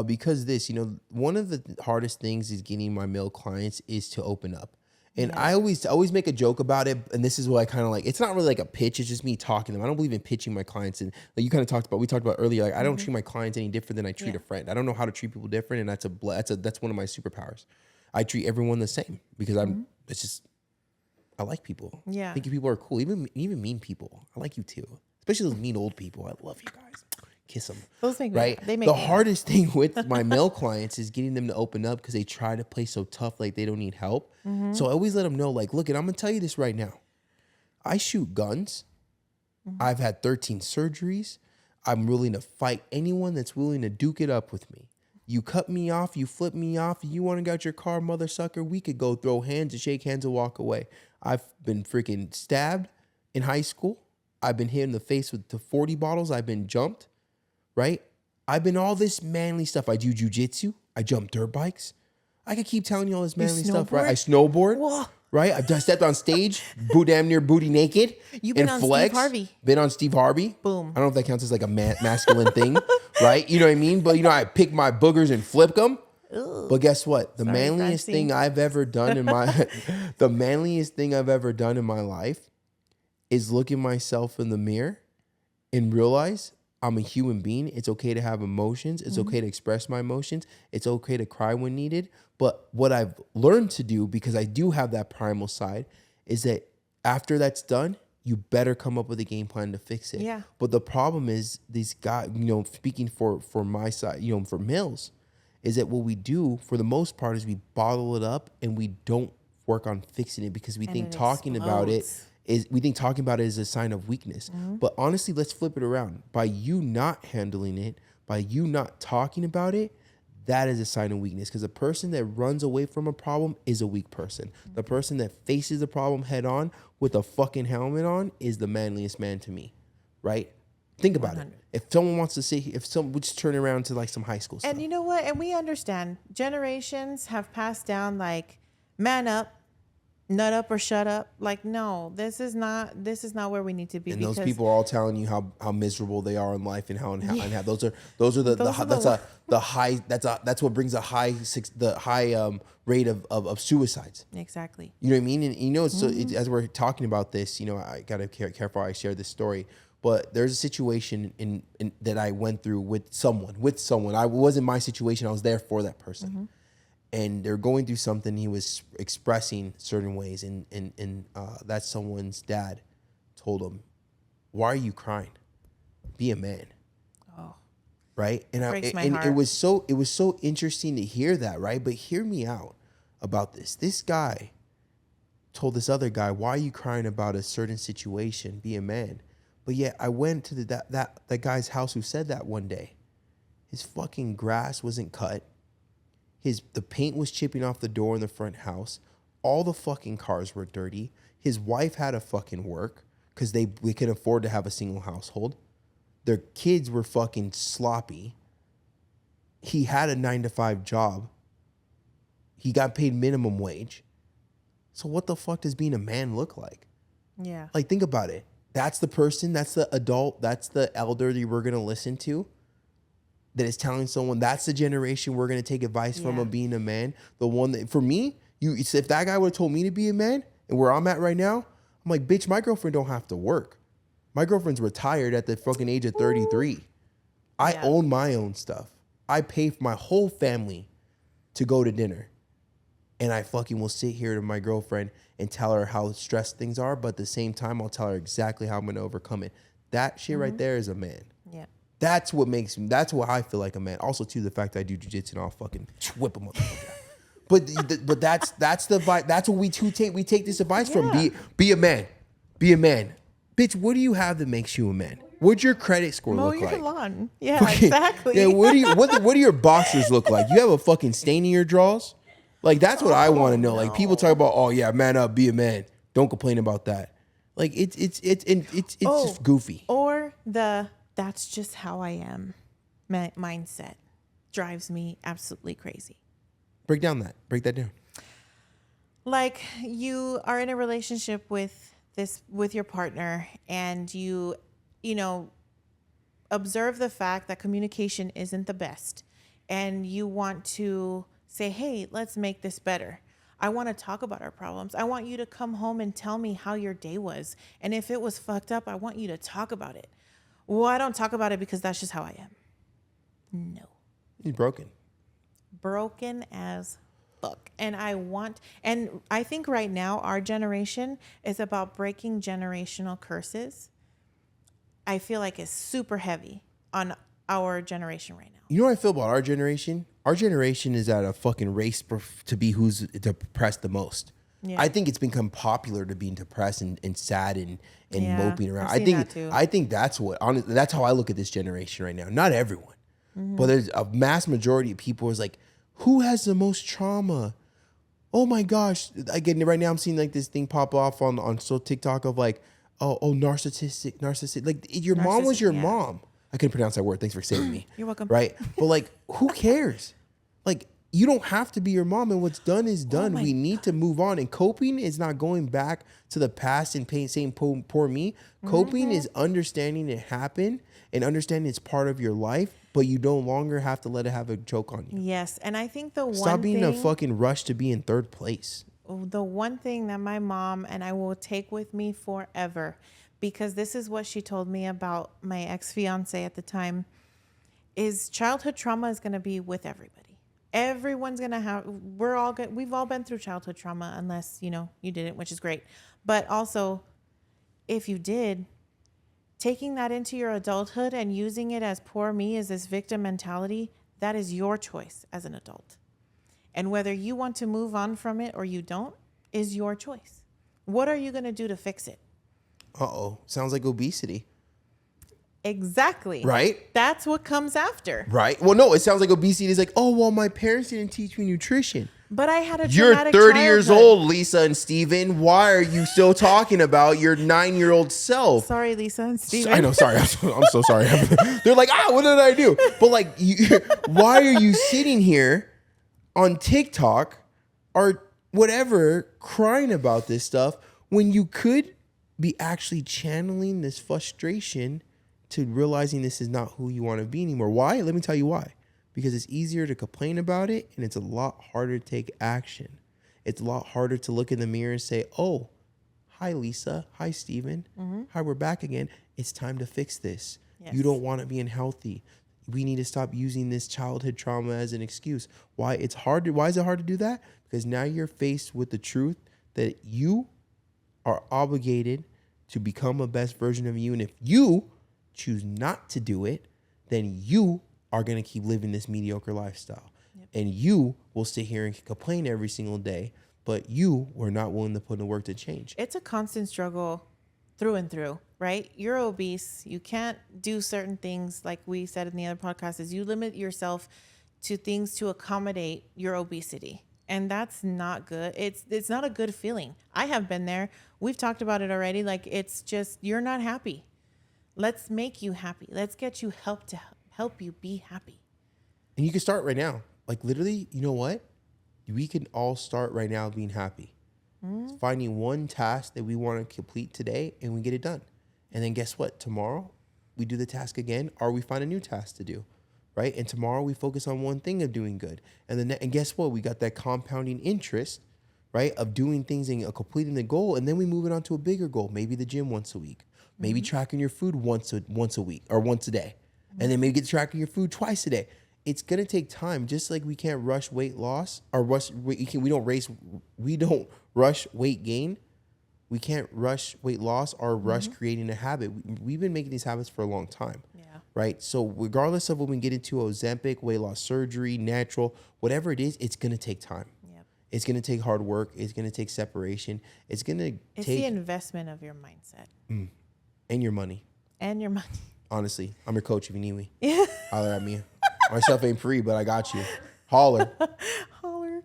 because this, you know, one of the hardest things is getting my male clients is to open up. And I always make a joke about it. And this is what I kind of like. It's not really like a pitch. It's just me talking to them. I don't believe in pitching my clients. And like we talked about earlier, like I don't treat my clients any different than I treat a friend. I don't know how to treat people different. And that's one of my superpowers. I treat everyone the same because I like people. Yeah. I think people are cool. Even mean people. I like you too. Especially those mean old people. I love you guys. Kiss them. Those make me, right? They make the me hardest thing with my male clients is getting them to open up because they try to play so tough, like they don't need help. Mm-hmm. So I always let them know, like, look, and I'm gonna tell you this right now. I shoot guns. Mm-hmm. I've had 13 surgeries. I'm willing to fight anyone that's willing to duke it up with me. You cut me off, you flip me off, you want to get out your car, mother sucker, we could go throw hands and shake hands and walk away. I've been freaking stabbed in high school. I've been hit in the face with the 40 bottles. I've been jumped. Right? I've been all this manly stuff. I do jujitsu. I jump dirt bikes. I could keep telling you all this manly stuff, right? I snowboard. Whoa. Right? I've just stepped on stage, damn near booty naked. You've been on flex. Steve Harvey. Been on Steve Harvey. Boom. I don't know if that counts as like a masculine thing, right? You know what I mean? But I pick my boogers and flip them. Ooh. But guess what? The manliest thing I've ever done in my life is look at myself in the mirror and realize I'm a human being. It's okay to have emotions. It's okay to express my emotions. It's okay to cry when needed. But what I've learned to do, because I do have that primal side, is that after that's done, you better come up with a game plan to fix it. Yeah. But the problem is these guys, speaking for my side, for males, is that what we do for the most part is we bottle it up and we don't work on fixing it because we think talking about it is a sign of weakness. But honestly, let's flip it around. By you not handling it, by you not talking about it, that is a sign of weakness, because a person that runs away from a problem is a weak person. The person that faces the problem head on with a fucking helmet on is the manliest man to me, right? Think about 100. It. If someone wants to say, if someone would just turn around to like some high school stuff. And you know what? And we understand generations have passed down like man up, nut up, or shut up. Like, no, this is not where we need to be. And those people are all telling you how miserable they are in life and how unhappy. That's what brings the high rate of suicides. Exactly. You know what I mean? And so as we're talking about this, I gotta be careful I share this story. But there's a situation in that I went through with someone. I wasn't my situation. I was there for that person. And they're going through something. He was expressing certain ways, and that someone's dad told him, "Why are you crying? Be a man." Oh, right. And breaks my heart. It was so interesting to hear that, right? But hear me out about this. This guy told this other guy, "Why are you crying about a certain situation? Be a man." But yet I went to that guy's house who said that one day. His fucking grass wasn't cut. The paint was chipping off the door in the front house. All the fucking cars were dirty. His wife had to fucking work because they could afford to have a single household. Their kids were fucking sloppy. He had a 9-to-5 job. He got paid minimum wage. So what the fuck does being a man look like? Yeah. Like, think about it. That's the person, that's the adult, that's the elder that we're going to listen to. That is telling someone that's the generation we're going to take advice from of being a man. The one that, for me, if that guy would have told me to be a man and where I'm at right now, I'm like, bitch, my girlfriend don't have to work. My girlfriend's retired at the fucking age of 33. I own my own stuff. I pay for my whole family to go to dinner. And I fucking will sit here to my girlfriend and tell her how stressed things are, but at the same time, I'll tell her exactly how I'm going to overcome it. That shit right there is a man. Yeah. That's what I feel like a man. Also, too, the fact that I do jujitsu and I'll fucking whip a motherfucker. But that's the vibe. That's what we take this advice from. Be a man. Be a man. Bitch, what do you have that makes you a man? What'd your credit score look like? Mow your lawn. Yeah, exactly. Yeah, what do your boxers look like? You have a fucking stain in your drawers? Like, that's what I want to know. No. Like, people talk about, oh yeah, man up, be a man. Don't complain about that. Like, it's just goofy. Or that's just how I am mindset drives me absolutely crazy. Break that down. Like, you are in a relationship with your partner, and you observe the fact that communication isn't the best, and you want to say, hey, let's make this better. I want to talk about our problems. I want you to come home and tell me how your day was. And if it was fucked up, I want you to talk about it. Well, I don't talk about it because that's just how I am. No. He's broken. Broken as fuck. And I think right now our generation is about breaking generational curses. I feel like it's super heavy on our generation right now. You know what I feel about our generation? Our generation is at a fucking race to be who's depressed the most. Yeah. I think it's become popular to be depressed and sad and moping around. I think that's how I look at this generation right now. Not everyone, but there's a mass majority of people is like, who has the most trauma? Oh my gosh! Again, right now I'm seeing like this thing pop off on TikTok of like, oh narcissistic. Like your mom was your mom. I couldn't pronounce that word. Thanks for saving me. You're welcome. Right? But like, who cares? Like, you don't have to be your mom, and what's done is done. We need to move on. And coping is not going back to the past and saying poor me. Coping is understanding it happened and understanding it's part of your life, but you no longer have to let it have a choke on you. Yes. And I think Stop being a fucking rush to be in third place. The one thing that my mom, and I will take with me forever, because this is what she told me about my ex-fiance at the time, is childhood trauma is going to be with everybody. Everyone's going to have, we've all been through childhood trauma, unless, you didn't, which is great. But also, if you did, taking that into your adulthood and using it as poor me, as this victim mentality, that is your choice as an adult. And whether you want to move on from it or you don't is your choice. What are you going to do to fix it? Uh-oh. Sounds like obesity. Exactly. Right? That's what comes after. Right. Well, no, it sounds like obesity is like, oh, well, my parents didn't teach me nutrition. But I had a You're traumatic 30 years childhood. old, Lisa and Steven. Why are you still talking about your 9-year-old self? Sorry, Lisa and Steven. I know, sorry. I'm so sorry. They're like, what did I do? But like, why are you sitting here on TikTok or whatever crying about this stuff when you could be actually channeling this frustration to realizing this is not who you want to be anymore? Why? Let me tell you why. Because it's easier to complain about it and it's a lot harder to take action. It's a lot harder to look in the mirror and say, oh, hi, Lisa. Hi, Steven. Hi, we're back again. It's time to fix this. Yes. You don't want to be unhealthy. We need to stop using this childhood trauma as an excuse. Why is it hard to do that? Because now you're faced with the truth that you are obligated to become a best version of you. And if you choose not to do it, then you are going to keep living this mediocre lifestyle. Yep. And you will sit here and complain every single day, but you were not willing to put in the work to change. It's a constant struggle through and through, right? You're obese. You can't do certain things, like we said in the other podcast, is you limit yourself to things to accommodate your obesity. And that's not good. It's not a good feeling. I have been there. We've talked about it already. Like, it's just, you're not happy. Let's make you happy. Let's get you help to help you be happy. And you can start right now. Like, literally, you know what? We can all start right now being happy. It's finding one task that we want to complete today and we get it done. And then guess what? Tomorrow we do the task again, or we find a new task to do, right? And tomorrow we focus on one thing of doing good. And then, and guess what? We got that compounding interest, right, of doing things and completing the goal. And then we move it on to a bigger goal. Maybe the gym once a week. Maybe tracking your food once a week or once a day. And then maybe get tracking your food twice a day. It's going to take time. Just like we can't rush weight loss or we don't rush weight gain. We can't rush weight loss or rush creating a habit. We've been making these habits for a long time. Yeah. Right? So regardless of what we get into, Ozempic, weight loss surgery, natural, whatever it is, it's going to take time. Yep. It's going to take hard work. It's going to take separation. It's the investment of your mindset. And your money. And your money. Honestly, I'm your coach if you need me. Yeah. Holler at me. My stuff ain't free, but I got you. Holler.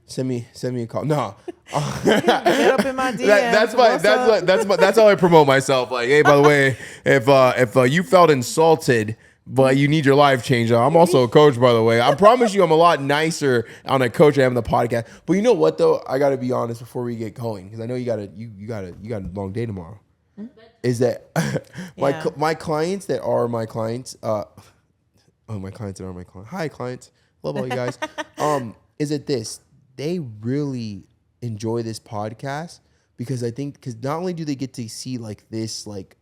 Send me a call. No. Get up in my DMs. That's how I promote myself. Like, hey, by the way, if you felt insulted, but you need your life changed, I'm also a coach, by the way. I promise you I'm a lot nicer on a coach I am on the podcast. But you know what though? I gotta be honest before we get going, because I know you got a long day tomorrow. Is that my clients that are my clients, my clients that are my clients. Hi clients. Love all you guys. Is it this? They really enjoy this podcast because not only do they get to see like this, like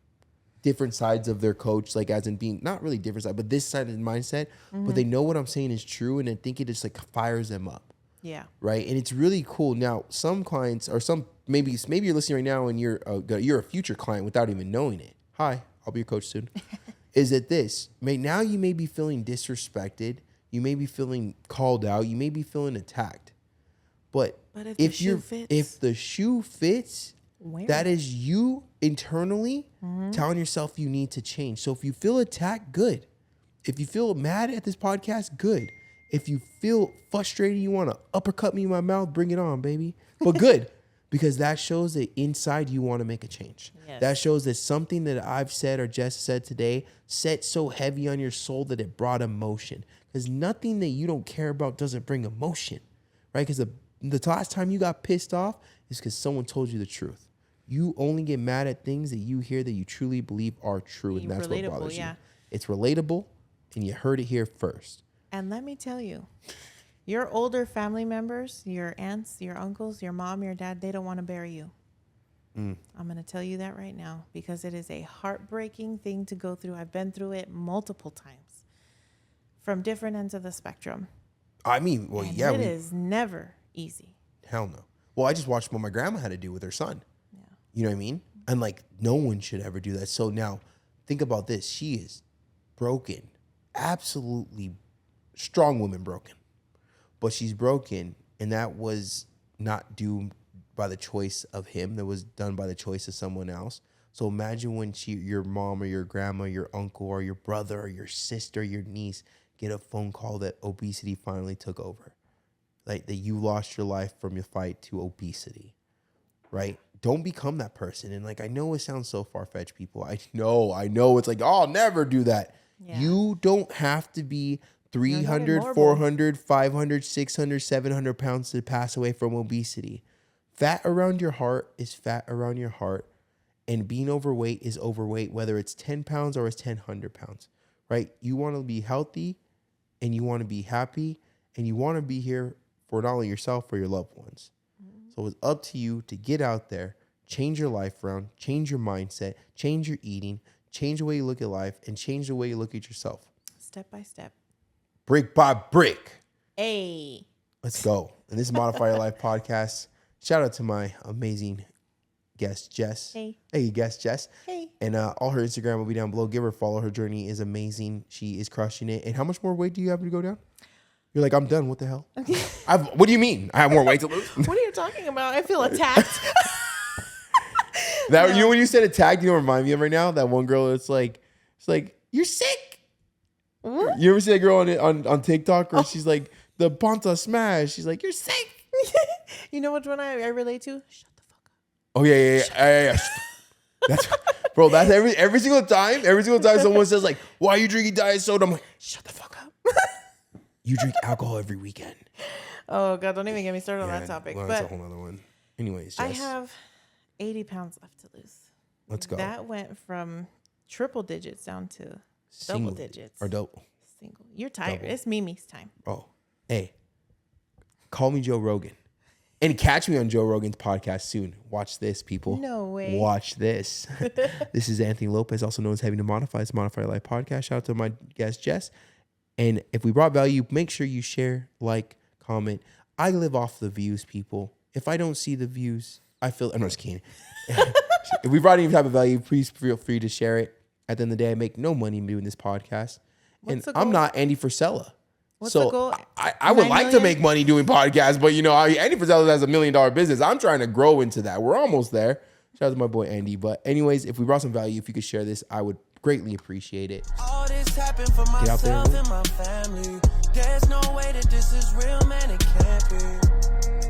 different sides of their coach, like as in being not really different side, but this side of the mindset, but they know what I'm saying is true. And I think it just like fires them up. Yeah. Right. And it's really cool. Now, some clients or maybe you're listening right now and you're a future client without even knowing it. Hi, I'll be your coach soon. Is it this? Now you may be feeling disrespected. You may be feeling called out. You may be feeling attacked. But if the shoe fits, that is you internally telling yourself you need to change. So if you feel attacked, good. If you feel mad at this podcast, good. If you feel frustrated, you want to uppercut me in my mouth, bring it on, baby. But good. because that shows that inside you want to make a change. Yes. That shows that something that I've said or Jess said today set so heavy on your soul that it brought emotion. Because nothing that you don't care about doesn't bring emotion, right? Because the last time you got pissed off is because someone told you the truth. You only get mad at things that you hear that you truly believe are true, and that's what bothers you. It's relatable, and you heard it here first. And let me tell you, your older family members, your aunts, your uncles, your mom, your dad, they don't want to bury you. I'm going to tell you that right now because it is a heartbreaking thing to go through. I've been through it multiple times from different ends of the spectrum. I mean, well, and yeah. It is never easy. Hell no. Well, I just watched what my grandma had to do with her son. Yeah. You know what I mean? And like, no one should ever do that. So now think about this. She is broken, absolutely strong woman broken. But she's broken, and that was not due by the choice of him. That was done by the choice of someone else. So imagine when your mom or your grandma, your uncle or your brother or your sister, your niece get a phone call that obesity finally took over. Like that you lost your life from your fight to obesity, right? Don't become that person. And like, I know it sounds so far-fetched, people. I know it's like, oh, I'll never do that. Yeah. You don't have to be 300, 400, 500, 600, 700 pounds to pass away from obesity. Fat around your heart is fat around your heart. And being overweight is overweight, whether it's 10 pounds or it's 100 pounds, right? You want to be healthy and you want to be happy and you want to be here for not only yourself, for your loved ones. So it's up to you to get out there, change your life around, change your mindset, change your eating, change the way you look at life, and change the way you look at yourself. Step by step. Brick by brick. Hey. Let's go. And this is Modify Your Life podcast. Shout out to my amazing guest, Jess. Hey. Hey, guest, Jess. Hey. And all her Instagram will be down below. Give her a follow. Her journey is amazing. She is crushing it. And how much more weight do you have to go down? You're like, I'm done. What the hell? Okay. What do you mean? I have more weight to lose? What are you talking about? I feel attacked. You know when you said attacked, you know what remind me of right now? That one girl that's like, it's like, you're sick. What? You ever see that girl on TikTok where she's like, the Ponta smash. She's like, you're sick. You know which one I relate to? Shut the fuck up. Oh, yeah. That's, bro, that's every single time. Every single time someone says like, why are you drinking diet soda? I'm like, shut the fuck up. You drink alcohol every weekend. Oh, God, don't even get me started on that topic. Well, that's a whole other one. Anyways, I have 80 pounds left to lose. Let's go. That went from triple digits down to double digits. Or double. Single. You're tired. Double. It's Mimi's time. Oh, hey, call me Joe Rogan. And catch me on Joe Rogan's podcast soon. Watch this, people. No way. Watch this. This is Anthony Lopez, also known as Having to Modify. It's Modify Your Life podcast. Shout out to my guest, Jess. And if we brought value, make sure you share, like, comment. I live off the views, people. If I don't see the views, I'm just kidding. If we brought any type of value, please feel free to share it. At the end of the day, I make no money doing this podcast. And I'm not Andy Frisella. What's the goal? I would like to make money doing podcasts, but Andy Frisella has $1 million business. I'm trying to grow into that. We're almost there. Shout out to my boy Andy. But anyways, if we brought some value, if you could share this, I would greatly appreciate it. All this happened for myself and my family. There's no way that this is real, man. It can't be.